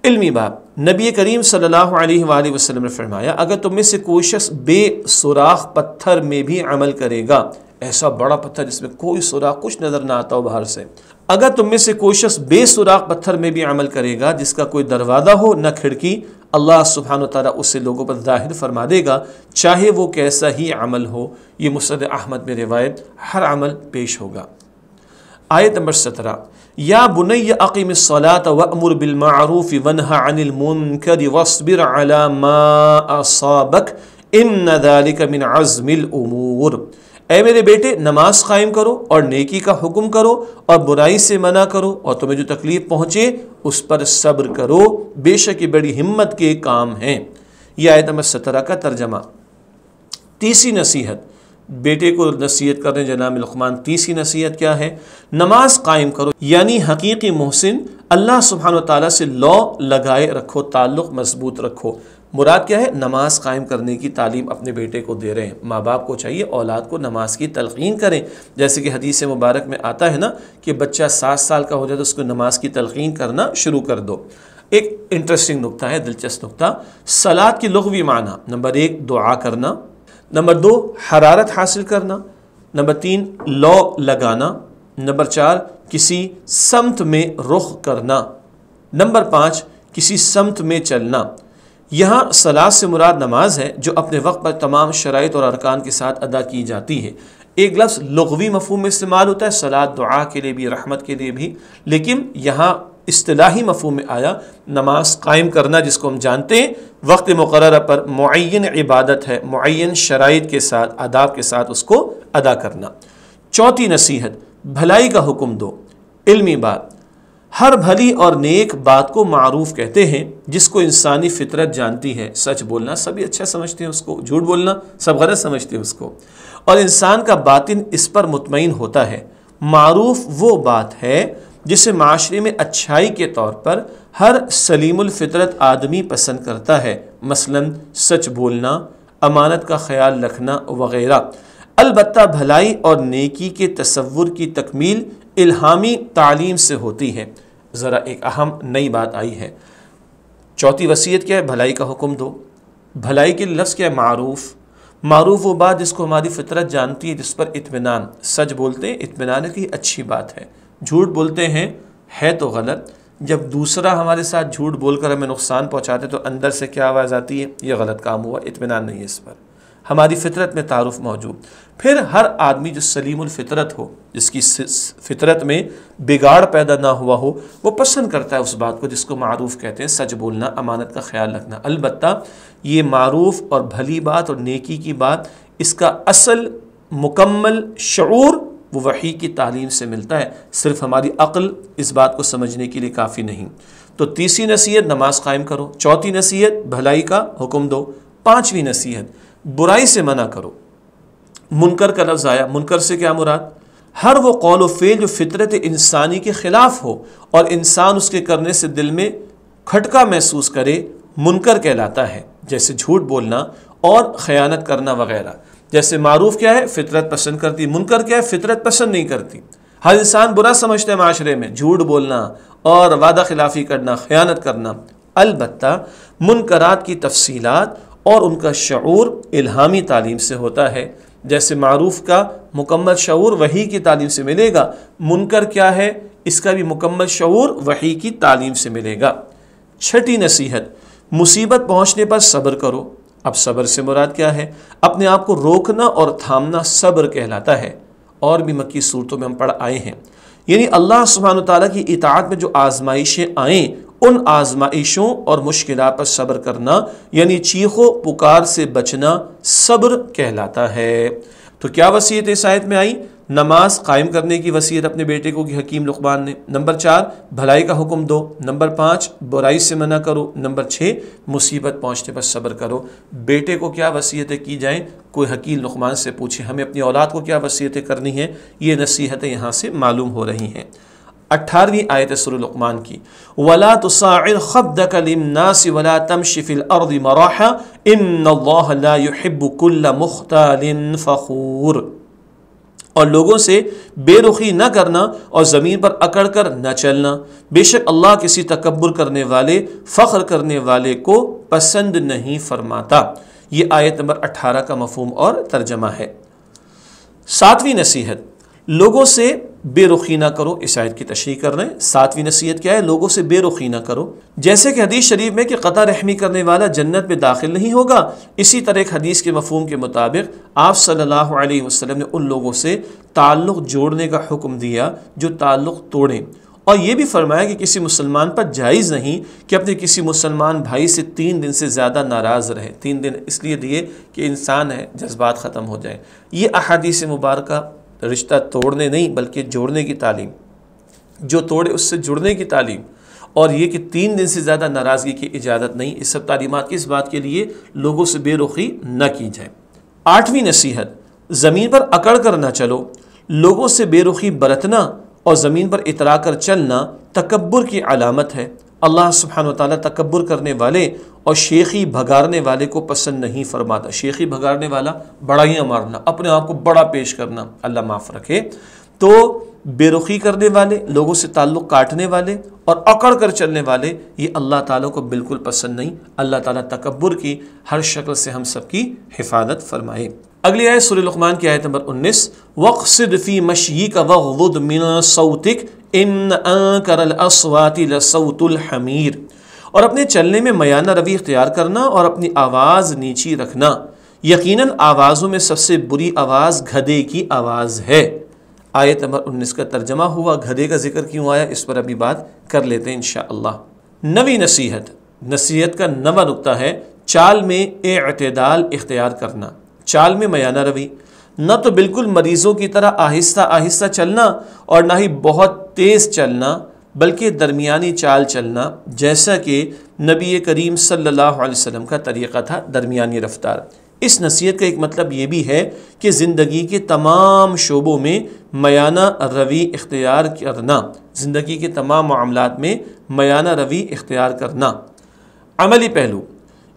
علمی باب، نبی کریم صلی اللہ علیہ وآلہ وسلم نے فرمایا اگر تم میں سے کوئی شخص بے سوراخ پتھر میں بھی عمل کرے گا، ایسا بڑا پتھر جس میں کوئی سوراخ کچھ نظر نہ آتا ہو باہر سے، اگر تم میں سے کوئی شخص بے سوراخ پتھر میں بھی عمل کرے گا جس کا کوئی دروازہ ہو نہ کھڑکی، اللہ سبحانہ وتعالیٰ اسے لوگوں پر ظاہر فرما دے گا، چاہے وہ کیسا ہی عمل ہو۔ یہ مسند احمد میں روایت، ہر عمل پیش ہوگا۔ آیت نمبر 17، یا بنی اقم الصلاۃ وامر بالمعروف ونہ عن المنکر واصبر علی ما اصابک ان ذلک من عزم الامور، اے میرے بیٹے نماز قائم کرو اور نیکی کا حکم کرو اور برائی سے منع کرو، اور تمہیں جو تکلیف پہنچے اس پر صبر کرو، بے شک یہ بڑی ہمت کے کام ہیں۔ یہ آیت نمبر 17 کا ترجمہ۔ تیسری نصیحت، بیٹے کو نصیحت کر رہے ہیں جناب لقمان، تیسری نصیحت کیا ہے؟ نماز قائم کرو، یعنی حقیقی محسن اللہ سبحانہ وتعالیٰ سے لو لگائے رکھو، تعلق مضبوط رکھو۔ مراد کیا ہے؟ نماز قائم کرنے کی تعلیم اپنے بیٹے کو دے رہے ہیں۔ ماں باپ کو چاہیے اولاد کو نماز کی تلقین کریں، جیسے کہ حدیث مبارک میں آتا ہے نا کہ بچہ 7 سال کا ہو جائے تو اس کو نماز کی تلقین کرنا شروع کر دو۔ ایک انٹرسٹنگ نکتہ ہے، دلچسپ نکتہ، صلاۃ کی لغوی معنی، نمبر 1 دعا کرنا، نمبر 2 حرارت حاصل کرنا، نمبر 3 لو لگانا، نمبر 4 کسی سمت میں رخ کرنا، نمبر 5 کسی سمت میں چلنا۔ یہاں صلاۃ سے مراد نماز ہے جو اپنے وقت پر تمام شرائط اور ارکان کے ساتھ ادا کی جاتی ہے۔ ایک لفظ لغوی مفہوم میں استعمال ہوتا ہے، صلاۃ دعا کے لیے بھی، رحمت کے لیے بھی، لیکن یہاں اصطلاحی مفہوم میں آیا نماز قائم کرنا، جس کو ہم جانتے ہیں وقت مقررہ پر معین عبادت ہے، معین شرائط کے ساتھ، آداب کے ساتھ اس کو ادا کرنا۔ چوتھی نصیحت، بھلائی کا حکم دو۔ علمی بات، ہر بھلی اور نیک بات کو معروف کہتے ہیں جس کو انسانی فطرت جانتی ہے۔ سچ بولنا سبھی اچھا سمجھتے ہیں اس کو، جھوٹ بولنا سب غلط سمجھتے ہیں اس کو، اور انسان کا باطن اس پر مطمئن ہوتا ہے۔ معروف وہ بات ہے جسے معاشرے میں اچھائی کے طور پر ہر سلیم الفطرت آدمی پسند کرتا ہے، مثلا سچ بولنا، امانت کا خیال رکھنا وغیرہ۔ البتہ بھلائی اور نیکی کے تصور کی تکمیل الہامی تعلیم سے ہوتی ہے۔ ذرا ایک اہم نئی بات آئی ہے۔ چوتھی وصیت کیا ہے؟ بھلائی کا حکم دو۔ بھلائی کے لفظ کیا ہے؟ معروف۔ معروف وہ بات جس کو ہماری فطرت جانتی ہے، جس پر اطمینان، سچ بولتے ہیں اطمینان کی اچھی بات ہے، جھوٹ بولتے ہیں ہے تو غلط۔ جب دوسرا ہمارے ساتھ جھوٹ بول کر ہمیں نقصان پہنچاتے تو اندر سے کیا آواز آتی ہے؟ یہ غلط کام ہوا، اطمینان نہیں ہے اس پر۔ ہماری فطرت میں تعارف موجود۔ پھر ہر آدمی جو سلیم الفطرت ہو، جس کی فطرت میں بگاڑ پیدا نہ ہوا ہو، وہ پسند کرتا ہے اس بات کو جس کو معروف کہتے ہیں، سچ بولنا، امانت کا خیال رکھنا۔ البتہ یہ معروف اور بھلی بات اور نیکی کی بات، اس کا اصل مکمل شعور وہ وحی کی تعلیم سے ملتا ہے، صرف ہماری عقل اس بات کو سمجھنے کے لیے کافی نہیں۔ تو تیسری نصیحت نماز قائم کرو، چوتھی نصیحت بھلائی کا حکم دو، پانچویں نصیحت برائی سے منع کرو۔ منکر کا لفظ آیا، منکر سے کیا مراد؟ ہر وہ قول و فعل جو فطرت انسانی کے خلاف ہو اور انسان اس کے کرنے سے دل میں کھٹکا محسوس کرے، منکر کہلاتا ہے، جیسے جھوٹ بولنا اور خیانت کرنا وغیرہ۔ جیسے معروف کیا ہے؟ فطرت پسند کرتی، منکر کیا ہے؟ فطرت پسند نہیں کرتی۔ ہر انسان برا سمجھتا ہے معاشرے میں، جھوٹ بولنا اور وعدہ خلافی کرنا، خیانت کرنا۔ البتہ منکرات کی تفصیلات اور ان کا شعور الہامی تعلیم سے ہوتا ہے۔ جیسے معروف کا مکمل شعور وحی کی تعلیم سے ملے گا، منکر کیا ہے؟ اس کا بھی مکمل شعور وحی کی تعلیم سے ملے گا۔ چھٹی نصیحت مصیبت پہنچنے پر صبر کرو۔ اب صبر سے مراد کیا ہے؟ اپنے آپ کو روکنا اور تھامنا صبر کہلاتا ہے، اور بھی مکی صورتوں میں ہم پڑھ آئے ہیں۔ یعنی اللہ سبحانہ وتعالیٰ کی اطاعت میں جو آزمائشیں آئیں، ان آزمائشوں اور مشکلات پر صبر کرنا، یعنی چیخ و پکار سے بچنا صبر کہلاتا ہے۔ تو کیا وصیت اس آیت میں آئی؟ نماز قائم کرنے کی وصیت اپنے بیٹے کو کی حکیم لقمان نے۔ نمبر 4 بھلائی کا حکم دو، نمبر 5 برائی سے منع کرو، نمبر 6 مصیبت پہنچنے پر صبر کرو۔ بیٹے کو کیا وصیتیں کی جائیں؟ کوئی حکیم لقمان سے پوچھیں ہمیں اپنی اولاد کو کیا وصیتیں کرنی ہیں، یہ نصیحتیں یہاں سے معلوم ہو رہی ہیں۔ 18ویں آیت سورہ لقمان کی، وَلَا تُصَاعِرْ خَدَّكَ لِلنَّاسِ وَلَا تَمْشِ فِي الْأَرْضِ مَرَحًا إِنَّ اللَّهَ لَا يُحِبُّ كُلَّ مُخْتَالٍ فَخُورٍ۔ اور لوگوں سے بے رخی نہ کرنا اور زمین پر اکڑ کر نہ چلنا، بے شک اللہ کسی تکبر کرنے والے، فخر کرنے والے کو پسند نہیں فرماتا۔ یہ آیت نمبر 18 کا مفہوم اور ترجمہ ہے۔ 7ویں نصیحت، لوگوں سے بے رخی نہ کرو۔ اس آیت کی تشریح کر رہے ہیں۔ 7ویں نصیحت کیا ہے؟ لوگوں سے بے رخی نہ کرو۔ جیسے کہ حدیث شریف میں کہ قطع رحمی کرنے والا جنت میں داخل نہیں ہوگا، اسی طرح ایک حدیث کے مفہوم کے مطابق آپ صلی اللہ علیہ وسلم نے ان لوگوں سے تعلق جوڑنے کا حکم دیا جو تعلق توڑیں، اور یہ بھی فرمایا کہ کسی مسلمان پر جائز نہیں کہ اپنے کسی مسلمان بھائی سے 3 دن سے زیادہ ناراض رہے۔ 3 دن اس لیے دیے کہ انسان ہے، جذبات ختم ہو جائیں۔ یہ احادیث مبارکہ رشتہ توڑنے نہیں بلکہ جوڑنے کی تعلیم، جو توڑے اس سے جڑنے کی تعلیم، اور یہ کہ 3 دن سے زیادہ ناراضگی کی اجازت نہیں۔ اس سب تعلیمات کی اس بات کے لیے لوگوں سے بے رخی نہ کی جائے۔ 8ویں نصیحت، زمین پر اکڑ کر نہ چلو۔ لوگوں سے بے رخی برتنا اور زمین پر اترا کر چلنا تکبر کی علامت ہے۔ اللہ سبحانہ وتعالیٰ تکبر کرنے والے اور شیخی بھگارنے والے کو پسند نہیں فرماتا۔ شیخی بھگارنے والا، بڑائیاں مارنا، اپنے آپ کو بڑا پیش کرنا، اللہ معاف رکھے۔ تو بے رخی کرنے والے، لوگوں سے تعلق کاٹنے والے اور اکڑ کر چلنے والے، یہ اللہ تعالیٰ کو بالکل پسند نہیں۔ اللہ تعالیٰ تکبر کی ہر شکل سے ہم سب کی حفاظت فرمائے۔ اگلی آیت سورہ لقمان کی آیت نمبر 19، وَاقْصِدْ فِي مَشْيِكَ وَاغْضُضْ مِنْ صَوْتِكَ إِنَّ أَنكَرَ الْأَصْوَاتِ لَصَوْتُ الْحَمِيرِ، اور اپنے چلنے میں میانہ روی اختیار کرنا اور اپنی آواز نیچی رکھنا، یقیناً آوازوں میں سب سے بری آواز گدھے کی آواز ہے۔ آیت نمبر 19 کا ترجمہ ہوا۔ گدھے کا ذکر کیوں آیا، اس پر ابھی بات کر لیتے ہیں انشاءاللہ۔ 9ویں نصیحت کا 9واں نقطہ ہے چال میں اعتدال اختیار کرنا۔ چال میں میانہ روی، نہ تو بالکل مریضوں کی طرح آہستہ آہستہ چلنا اور نہ ہی بہت تیز چلنا، بلکہ درمیانی چال چلنا، جیسا کہ نبی کریم صلی اللہ علیہ وسلم کا طریقہ تھا، درمیانی رفتار۔ اس نصیحت کا ایک مطلب یہ بھی ہے کہ زندگی کے تمام شعبوں میں میانہ روی اختیار کرنا، زندگی کے تمام معاملات میں میانہ روی اختیار کرنا۔ عملی پہلو،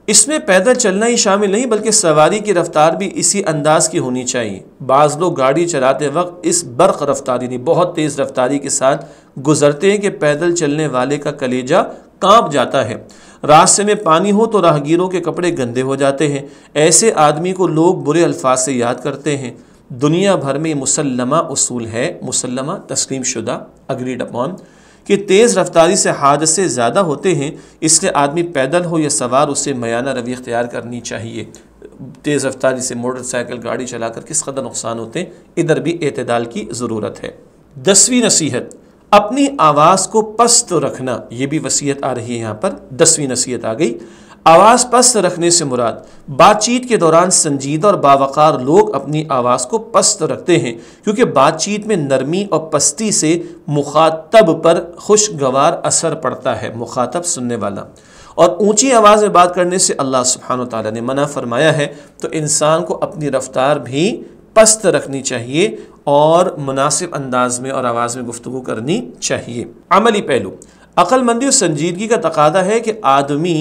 اس میں پیدل چلنا ہی شامل نہیں بلکہ سواری کی رفتار بھی اسی انداز کی ہونی چاہیے۔ بعض لوگ گاڑی چلاتے وقت اس برق رفتاری، یعنی بہت تیز رفتاری کے ساتھ گزرتے ہیں کہ پیدل چلنے والے کا کلیجہ کانپ جاتا ہے۔ راستے میں پانی ہو تو راہگیروں کے کپڑے گندے ہو جاتے ہیں۔ ایسے آدمی کو لوگ برے الفاظ سے یاد کرتے ہیں۔ دنیا بھر میں مسلمہ اصول ہے، مسلمہ تسلیم شدہ، اگریڈ اپون، کہ تیز رفتاری سے حادثے زیادہ ہوتے ہیں، اس لیے آدمی پیدل ہو یا سوار اسے میانہ روی اختیار کرنی چاہیے۔ تیز رفتاری سے موٹر سائیکل گاڑی چلا کر کس قدر نقصان ہوتے ہیں، ادھر بھی اعتدال کی ضرورت ہے۔ 10ویں نصیحت، اپنی آواز کو پست رکھنا۔ یہ بھی وصیت آ رہی ہے یہاں پر، 10ویں نصیحت آ گئی۔ آواز پست رکھنے سے مراد بات چیت کے دوران سنجیدہ اور باوقار لوگ اپنی آواز کو پست رکھتے ہیں، کیونکہ بات چیت میں نرمی اور پستی سے مخاطب پر خوشگوار اثر پڑتا ہے، مخاطب سننے والا، اور اونچی آواز میں بات کرنے سے اللہ سبحانہ وتعالیٰ نے منع فرمایا ہے۔ تو انسان کو اپنی رفتار بھی پست رکھنی چاہیے اور مناسب انداز میں اور آواز میں گفتگو کرنی چاہیے۔ عملی پہلو، عقل مندی اور سنجیدگی کا تقاضا ہے کہ آدمی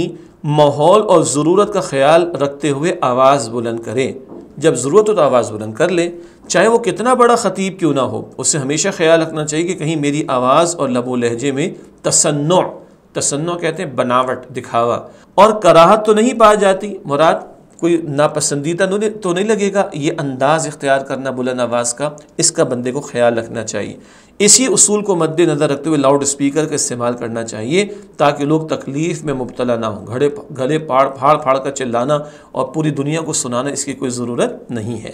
ماحول اور ضرورت کا خیال رکھتے ہوئے آواز بلند کرے۔ جب ضرورت ہو تو آواز بلند کر لے، چاہے وہ کتنا بڑا خطیب کیوں نہ ہو۔ اسے ہمیشہ خیال رکھنا چاہیے کہ کہیں میری آواز اور لب و لہجے میں تصنع کہتے ہیں بناوٹ، دکھاوا اور کراہت تو نہیں پائی جاتی، مراد کوئی ناپسندیدہ تو نہیں لگے گا۔ یہ انداز اختیار کرنا بلند آواز کا، اس کا بندے کو خیال رکھنا چاہیے۔ اسی اصول کو مد نظر رکھتے ہوئے لاؤڈ اسپیکر کا استعمال کرنا چاہیے تاکہ لوگ تکلیف میں مبتلا نہ ہوں۔ گلے پھاڑ کر چلانا اور پوری دنیا کو سنانا، اس کی کوئی ضرورت نہیں ہے۔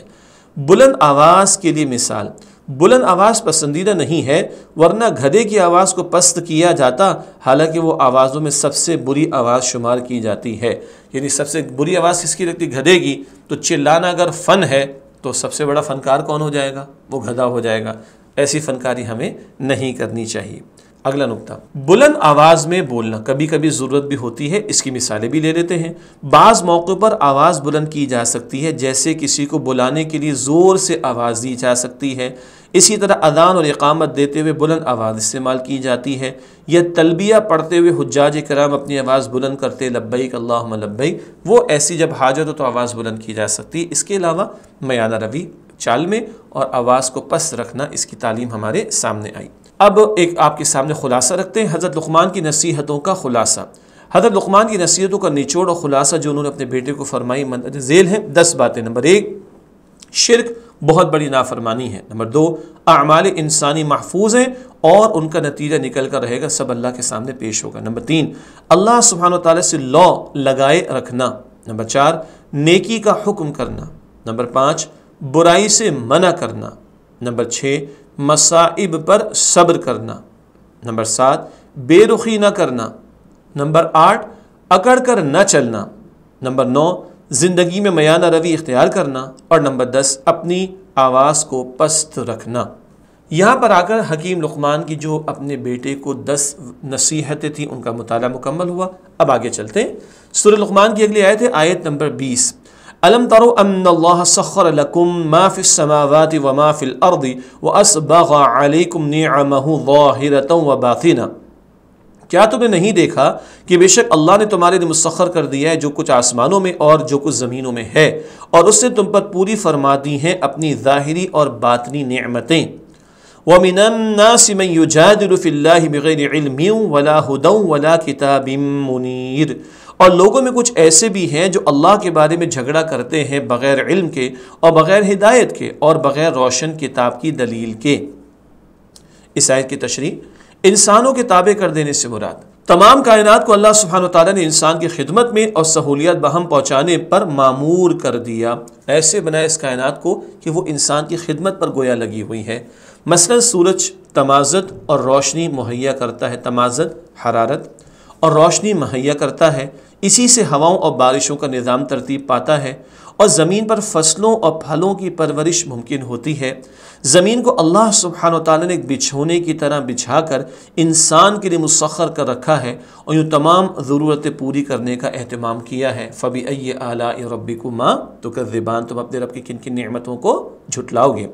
بلند آواز کے لیے مثال، بلند آواز پسندیدہ نہیں ہے، ورنہ گدھے کی آواز کو پست کیا جاتا، حالانکہ وہ آوازوں میں سب سے بری آواز شمار کی جاتی ہے۔ یعنی سب سے بری آواز کس کی لگتی؟ گدھے کی۔ تو چلانا اگر فن ہے تو سب سے بڑا فنکار کون ہو جائے گا؟ وہ گدھا ہو جائے گا۔ ایسی فنکاری ہمیں نہیں کرنی چاہیے۔ اگلا نقطہ، بلند آواز میں بولنا کبھی کبھی ضرورت بھی ہوتی ہے، اس کی مثالیں بھی لے لیتے ہیں۔ بعض موقعوں پر آواز بلند کی جا سکتی ہے، جیسے کسی کو بلانے کے لیے زور سے آواز دی جا سکتی ہے۔ اسی طرح اذان اور اقامت دیتے ہوئے بلند آواز استعمال کی جاتی ہے، یا تلبیہ پڑھتے ہوئے حجاج کرام اپنی آواز بلند کرتے لبیک اللہم لبیک، وہ ایسی جب حاجت ہو تو آواز بلند کی جا سکتی ہے۔ اس کے علاوہ میانہ روی چال میں اور آواز کو پست رکھنا، اس کی تعلیم ہمارے سامنے آئی۔ اب ایک آپ کے سامنے خلاصہ رکھتے ہیں، حضرت لقمان کی نصیحتوں کا خلاصہ۔ حضرت لقمان کی نصیحتوں کا نچوڑ اور خلاصہ جو انہوں نے اپنے بیٹے کو فرمائی مندرجہ ذیل ہیں 10 باتیں۔ نمبر 1، شرک بہت بڑی نافرمانی ہے۔ نمبر 2، اعمال انسانی محفوظ ہیں اور ان کا نتیجہ نکل کر رہے گا، سب اللہ کے سامنے پیش ہوگا۔ نمبر 3، اللہ سبحانہ وتعالی سے لا لگائے رکھنا۔ نمبر 4، نیکی کا حکم کرنا۔ نمبر 5، برائی سے منع کرنا۔ نمبر 6، مصائب پر صبر کرنا۔ نمبر 7، بے رخی نہ کرنا۔ نمبر 8، اکڑ کر نہ چلنا۔ نمبر 9، زندگی میں میانہ روی اختیار کرنا۔ اور نمبر 10، اپنی آواز کو پست رکھنا۔ یہاں پر آ کر حکیم لقمان کی جو اپنے بیٹے کو 10 نصیحتیں تھیں ان کا مطالعہ مکمل ہوا۔ اب آگے چلتے ہیں، سورہ لقمان کی اگلی آیت ہے آیت نمبر 20۔ أَلَمْ تَرَوْا أَنَّ اللَّهَ سَخَّرَ لَكُم مَّا فِي السَّمَاوَاتِ وَمَا فِي الْأَرْضِ وَأَسْبَغَ عَلَيْكُمْ نِعَمَهُ ظَاهِرَةً وَبَاطِنَةً، کیا تم نے نہیں دیکھا کہ بے شک اللہ نے تمہارے لیے مسخر کر دیا ہے جو کچھ آسمانوں میں اور جو کچھ زمینوں میں ہے، اور اس نے تم پر پوری فرما دی ہیں اپنی ظاہری اور باطنی نعمتیں۔ وَمِنَ النَّاسِ مَن يُجَادِلُ فِي اللَّهِ بِغَيْرِ عِلْمٍ وَلَا هُدًى وَلَا كِتَابٍ مُنِيرٍ، اور لوگوں میں کچھ ایسے بھی ہیں جو اللہ کے بارے میں جھگڑا کرتے ہیں بغیر علم کے اور بغیر ہدایت کے اور بغیر روشن کتاب کی دلیل کے۔ اس آیت کی تشریح، انسانوں کے تابع کر دینے سے مراد تمام کائنات کو اللہ سبحانہ وتعالی نے انسان کی خدمت میں اور سہولیات بہم پہنچانے پر مامور کر دیا۔ ایسے بنایا اس کائنات کو کہ وہ انسان کی خدمت پر گویا لگی ہوئی ہے۔ مثلا سورج تمازت اور روشنی مہیا کرتا ہے، تمازت حرارت اور روشنی مہیا کرتا ہے، اسی سے ہواؤں اور بارشوں کا نظام ترتیب پاتا ہے، اور زمین پر فصلوں اور پھلوں کی پرورش ممکن ہوتی ہے۔ زمین کو اللہ سبحانہ وتعالی نے ایک بچھونے کی طرح بچھا کر انسان کے لیے مسخر کر رکھا ہے اور یوں تمام ضرورتیں پوری کرنے کا اہتمام کیا ہے۔ فَبِأَيِّ آلَاءِ رَبِّكُمَا تُكَذِّبَانِ، تم اپنے رب کی کن کن نعمتوں کو جھٹلاؤ گے۔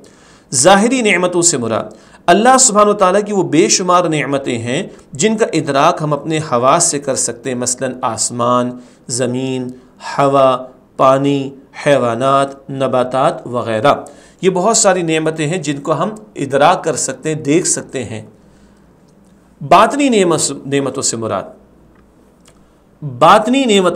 ظاہری نعمتوں سے مراد اللہ سبحانہ وتعالی کی وہ بے شمار نعمتیں ہیں جن کا ادراک ہم اپنے حواس سے کر سکتے ہیں، مثلا آسمان، زمین، ہوا، پانی، حیوانات، نباتات وغیرہ۔ یہ بہت ساری نعمتیں ہیں جن کو ہم ادراک کر سکتے ہیں، دیکھ سکتے ہیں۔ باطنی نعمتوں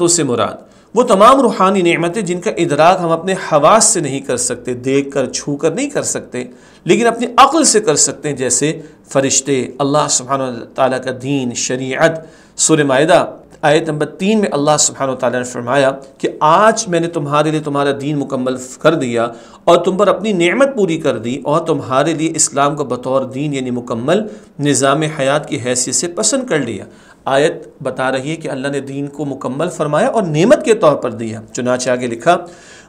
سے مراد وہ تمام روحانی نعمتیں جن کا ادراک ہم اپنے حواس سے نہیں کر سکتے، دیکھ کر چھو کر نہیں کر سکتے، لیکن اپنی عقل سے کر سکتے ہیں، جیسے فرشتے، اللہ سبحانہ تعالیٰ کا دین، شریعت۔ سورہ مائدہ آیت نمبر 3 میں اللہ سبحانہ وتعالیٰ نے فرمایا کہ آج میں نے تمہارے لیے تمہارا دین مکمل کر دیا اور تم پر اپنی نعمت پوری کر دی، اور تمہارے لیے اسلام کو بطور دین یعنی مکمل نظام حیات کی حیثیت سے پسند کر لیا۔ آیت بتا رہی ہے کہ اللہ نے دین کو مکمل فرمایا اور نعمت کے طور پر دیا۔ چنانچہ آگے لکھا،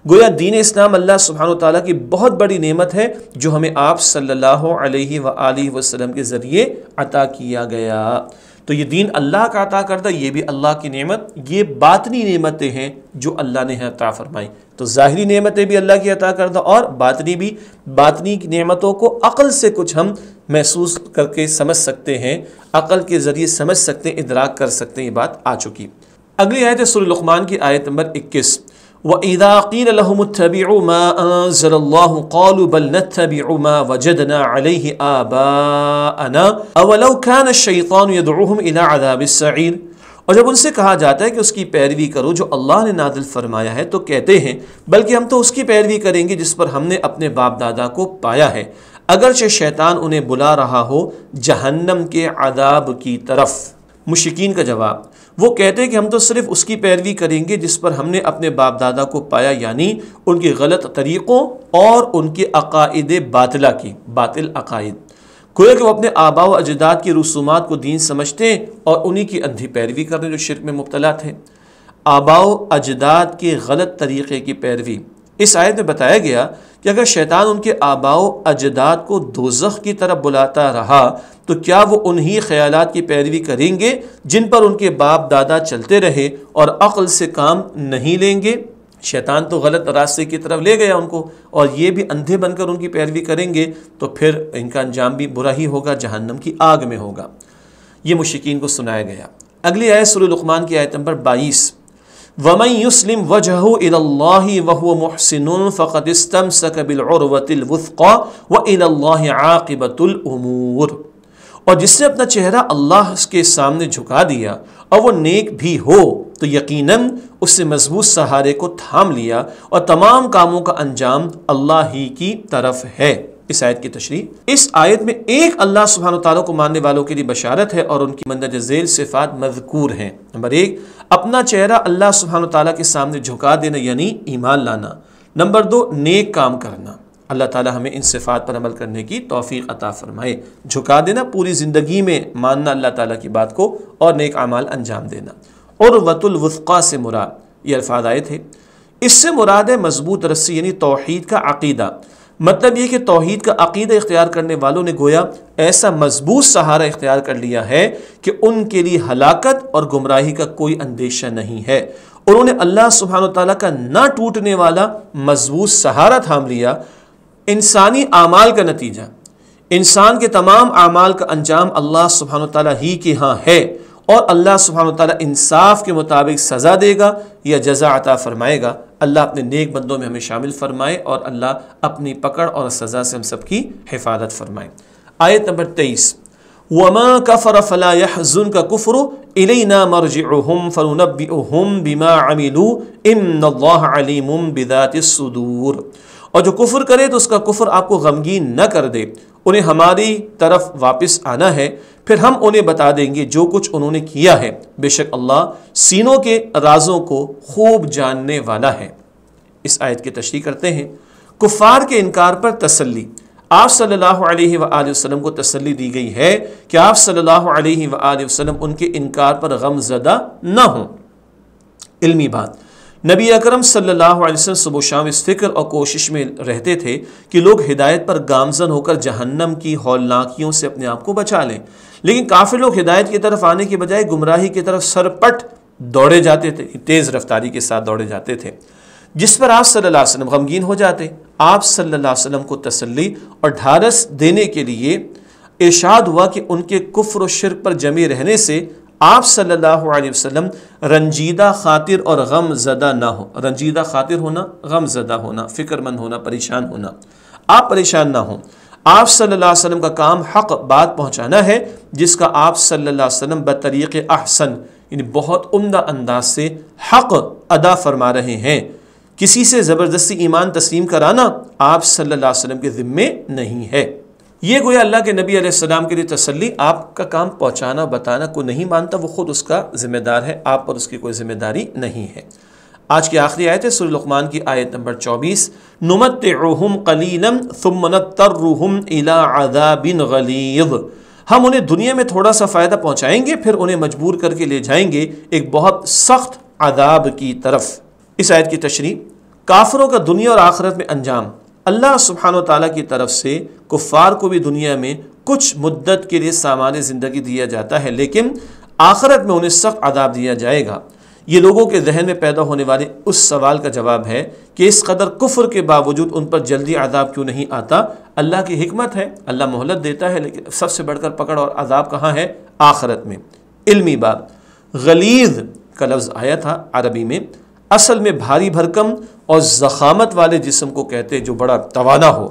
گویا دین اسلام اللہ سبحانہ وتعالیٰ کی بہت بڑی نعمت ہے جو ہمیں آپ صلی اللہ علیہ وآلہ وسلم کے ذریعے عطا کیا گیا۔ تو یہ دین اللہ کا عطا کردہ، یہ بھی اللہ کی نعمت، یہ باطنی نعمتیں ہیں جو اللہ نے عطا فرمائی۔ تو ظاہری نعمتیں بھی اللہ کی عطا کردہ اور باطنی بھی۔ باطنی کی نعمتوں کو عقل سے کچھ ہم محسوس کر کے سمجھ سکتے ہیں، عقل کے ذریعے سمجھ سکتے ہیں، ادراک کر سکتے ہیں، یہ بات آ چکی۔ اگلی آیت ہے سورہ لقمان کی آیت نمبر 21۔ وَإِذَا قِيلَ لَهُمُ اتَّبِعُوا مَا أَنزَلَ اللَّهُ قَالُوا بَلْ نَتَّبِعُ مَا وَجَدْنَا عَلَيْهِ آبَاءَنَا أَوَلَوْ كَانَ الشَّيْطَانُ يَدْعُوهُمْ إِلَىٰ عَذَابِ السَّعِيرِ، اور جب ان سے کہا جاتا ہے کہ اس کی پیروی کرو جو اللہ نے نازل فرمایا ہے، تو کہتے ہیں بلکہ ہم تو اس کی پیروی کریں گے جس پر ہم نے اپنے باپ دادا کو پایا ہے، اگرچہ شیطان انہیں بلا رہا ہو جہنم کے عذاب کی طرف۔ مشرکین کا جواب، وہ کہتے ہیں کہ ہم تو صرف اس کی پیروی کریں گے جس پر ہم نے اپنے باپ دادا کو پایا، یعنی ان کے غلط طریقوں اور ان کے عقائد باطلہ کی، باطل عقائد۔ گویا کہ وہ اپنے آباء و اجداد کی رسومات کو دین سمجھتے ہیں اور انہی کی اندھی پیروی کرنے جو شرک میں مبتلا تھے۔ آباء و اجداد کے غلط طریقے کی پیروی۔ اس آیت میں بتایا گیا کہ اگر شیطان ان کے آباء و اجداد کو دوزخ کی طرف بلاتا رہا تو کیا وہ انہی خیالات کی پیروی کریں گے جن پر ان کے باپ دادا چلتے رہے اور عقل سے کام نہیں لیں گے؟ شیطان تو غلط راستے کی طرف لے گیا ان کو، اور یہ بھی اندھے بن کر ان کی پیروی کریں گے تو پھر ان کا انجام بھی برا ہی ہوگا، جہنم کی آگ میں ہوگا۔ یہ مشرکین کو سنایا گیا۔ اگلی آیت سورہ لقمان کی آیت نمبر 22۔ وَمَن يُسْلِمْ وَجْهَهُ إِلَى اللَّهِ وَهُوَ مُحْسِنٌ فَقَدِ اسْتَمْسَكَ بِالْعُرْوَةِ الْوُثْقَى وَإِلَى اللَّهِ عَاقِبَةُ الْأُمُورِ۔ اور جس نے اپنا چہرہ اللہ کے سامنے جھکا دیا اور وہ نیک بھی ہو تو یقیناً اس نے مضبوط سہارے کو تھام لیا، اور تمام کاموں کا انجام اللہ ہی کی طرف ہے۔ اس آیت کی تشریح، اس آیت میں ایک اللہ سبحانہ وتعالیٰ کو ماننے والوں کے لیے بشارت ہے اور ان کی مندرجہ ذیل صفات مذکور ہیں۔ نمبر 1، اپنا چہرہ اللہ سبحانہ وتعالیٰ کے سامنے جھکا دینا یعنی ایمان لانا۔ نمبر 2، نیک کام کرنا۔ اللہ تعالیٰ ہمیں ان صفات پر عمل کرنے کی توفیق عطا فرمائے۔ جھکا دینا، پوری زندگی میں ماننا اللہ تعالیٰ کی بات کو اور نیک اعمال انجام دینا۔ عروۃ الوثقیٰ سے مراد، یہ الفاظ آئے تھے، اس سے مراد ہے مضبوط رسی یعنی توحید کا عقیدہ۔ مطلب یہ کہ توحید کا عقیدہ اختیار کرنے والوں نے گویا ایسا مضبوط سہارا اختیار کر لیا ہے کہ ان کے لیے ہلاکت اور گمراہی کا کوئی اندیشہ نہیں ہے۔ انہوں نے اللہ سبحانہ وتعالیٰ کا نہ ٹوٹنے والا مضبوط سہارا تھام لیا۔ انسانی اعمال کا نتیجہ، انسان کے تمام اعمال کا انجام اللہ سبحانہ وتعالیٰ ہی کے ہاں ہے، اور اللہ سبحانہ وتعالیٰ انصاف کے مطابق سزا دے گا یا جزا عطا فرمائے گا۔ اللہ اپنے نیک بندوں میں ہمیں شامل فرمائے اور اللہ اپنی پکڑ اور سزا سے ہم سب کی حفاظت فرمائے۔ آیت نمبر 23، وَمَا كَفَرَ فَلَا يَحْزُنْكَ كُفْرُ إِلَيْنَا مَرْجِعُهُمْ فَنُنَبِّئُهُم بِمَا عَمِلُوا إِنَّ اللَّهَ عَلِيمٌ بِذَاتِ الصُّدُورِ۔ اور جو کفر کرے تو اس کا کفر آپ کو غمگین نہ کر دے، انہیں ہماری طرف واپس آنا ہے، پھر ہم انہیں بتا دیں گے جو کچھ انہوں نے کیا ہے، بے شک اللہ سینوں کے رازوں کو خوب جاننے والا ہے۔ اس آیت کی تشریح کرتے ہیں۔ کفار کے انکار پر تسلی، آپ صلی اللہ علیہ وآلہ وسلم کو تسلی دی گئی ہے کہ آپ صلی اللہ علیہ وآلہ وسلم ان کے انکار پر غم زدہ نہ ہوں۔ علمی بات، نبی اکرم صلی اللہ علیہ وسلم صبح و شام اس فکر اور کوشش میں رہتے تھے کہ لوگ ہدایت پر گامزن ہو کر جہنم کی ہولناکیوں سے اپنے آپ کو بچا لیں، لیکن کافر لوگ ہدایت کی طرف آنے کے بجائے گمراہی کی طرف سرپٹ دوڑے جاتے تھے، تیز رفتاری کے ساتھ دوڑے جاتے تھے، جس پر آپ صلی اللہ علیہ وسلم غمگین ہو جاتے۔ آپ صلی اللہ علیہ وسلم کو تسلی اور ڈھارس دینے کے لیے ارشاد ہوا کہ ان کے کفر و شرک پر جمے رہنے سے آپ صلی اللہ علیہ وسلم رنجیدہ خاطر اور غم زدہ نہ ہو۔ رنجیدہ خاطر ہونا، غم زدہ ہونا، فکر مند ہونا، پریشان ہونا، آپ پریشان نہ ہوں۔ آپ صلی اللہ علیہ وسلم کا کام حق بات پہنچانا ہے، جس کا آپ صلی اللہ علیہ وسلم بطریق احسن یعنی بہت عمدہ انداز سے حق ادا فرما رہے ہیں۔ کسی سے زبردستی ایمان تسلیم کرانا آپ صلی اللہ علیہ وسلم کے ذمے نہیں ہے۔ یہ گویا اللہ کے نبی علیہ السلام کے لیے تسلی، آپ کا کام پہنچانا بتانا، کوئی نہیں مانتا وہ خود اس کا ذمہ دار ہے، آپ پر اس کی کوئی ذمہ داری نہیں ہے۔ آج کی آخری آیت ہے سورہ لقمان کی آیت نمبر 24، نُمَتِّعُهُمْ قَلِيلًا ثُمَّ نَضْطَرُّهُمْ إِلَىٰ عَذَابٍ غَلِيظٍ۔ ہم انہیں دنیا میں تھوڑا سا فائدہ پہنچائیں گے، پھر انہیں مجبور کر کے لے جائیں گے ایک بہت سخت عذاب کی طرف۔ اس آیت کی تشریح، کافروں کا دنیا اور آخرت میں انجام، اللہ سبحانہ وتعالیٰ کی طرف سے کفار کو بھی دنیا میں کچھ مدت کے لیے سامان زندگی دیا جاتا ہے، لیکن آخرت میں انہیں سخت عذاب دیا جائے گا۔ یہ لوگوں کے ذہن میں پیدا ہونے والے اس سوال کا جواب ہے کہ اس قدر کفر کے باوجود ان پر جلدی عذاب کیوں نہیں آتا؟ اللہ کی حکمت ہے، اللہ مہلت دیتا ہے، لیکن سب سے بڑھ کر پکڑ اور عذاب کہاں ہے؟ آخرت میں۔ علمی بات، غلیظ کا لفظ آیا تھا عربی میں، اصل میں بھاری بھرکم اور زخامت والے جسم کو کہتے جو بڑا توانا ہو۔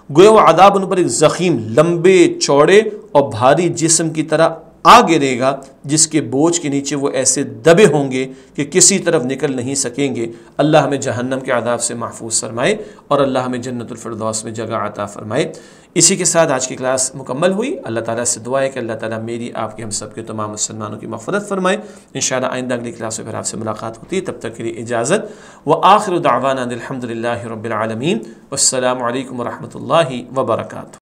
گویا وہ عذاب ان پر ایک زخیم، لمبے چوڑے اور بھاری جسم کی طرح آ گرے گا، جس کے بوجھ کے نیچے وہ ایسے دبے ہوں گے کہ کسی طرف نکل نہیں سکیں گے۔ اللہ ہمیں جہنم کے عذاب سے محفوظ فرمائے اور اللہ ہمیں جنت الفردوس میں جگہ عطا فرمائے۔ اسی کے ساتھ آج کی کلاس مکمل ہوئی۔ اللہ تعالیٰ سے دعا ہے کہ اللہ تعالیٰ میری، آپ کی، ہم سب کے تمام مسلمانوں کی مغفرت فرمائے۔ انشاءاللہ آئندہ اگلی کلاس میں پھر آپ سے ملاقات ہوتی ہے، تب تک کے لیے اجازت۔ وآخر دعوانا الحمد للہ رب العالمین، والسلام علیکم ورحمۃ اللہ وبرکاتہ۔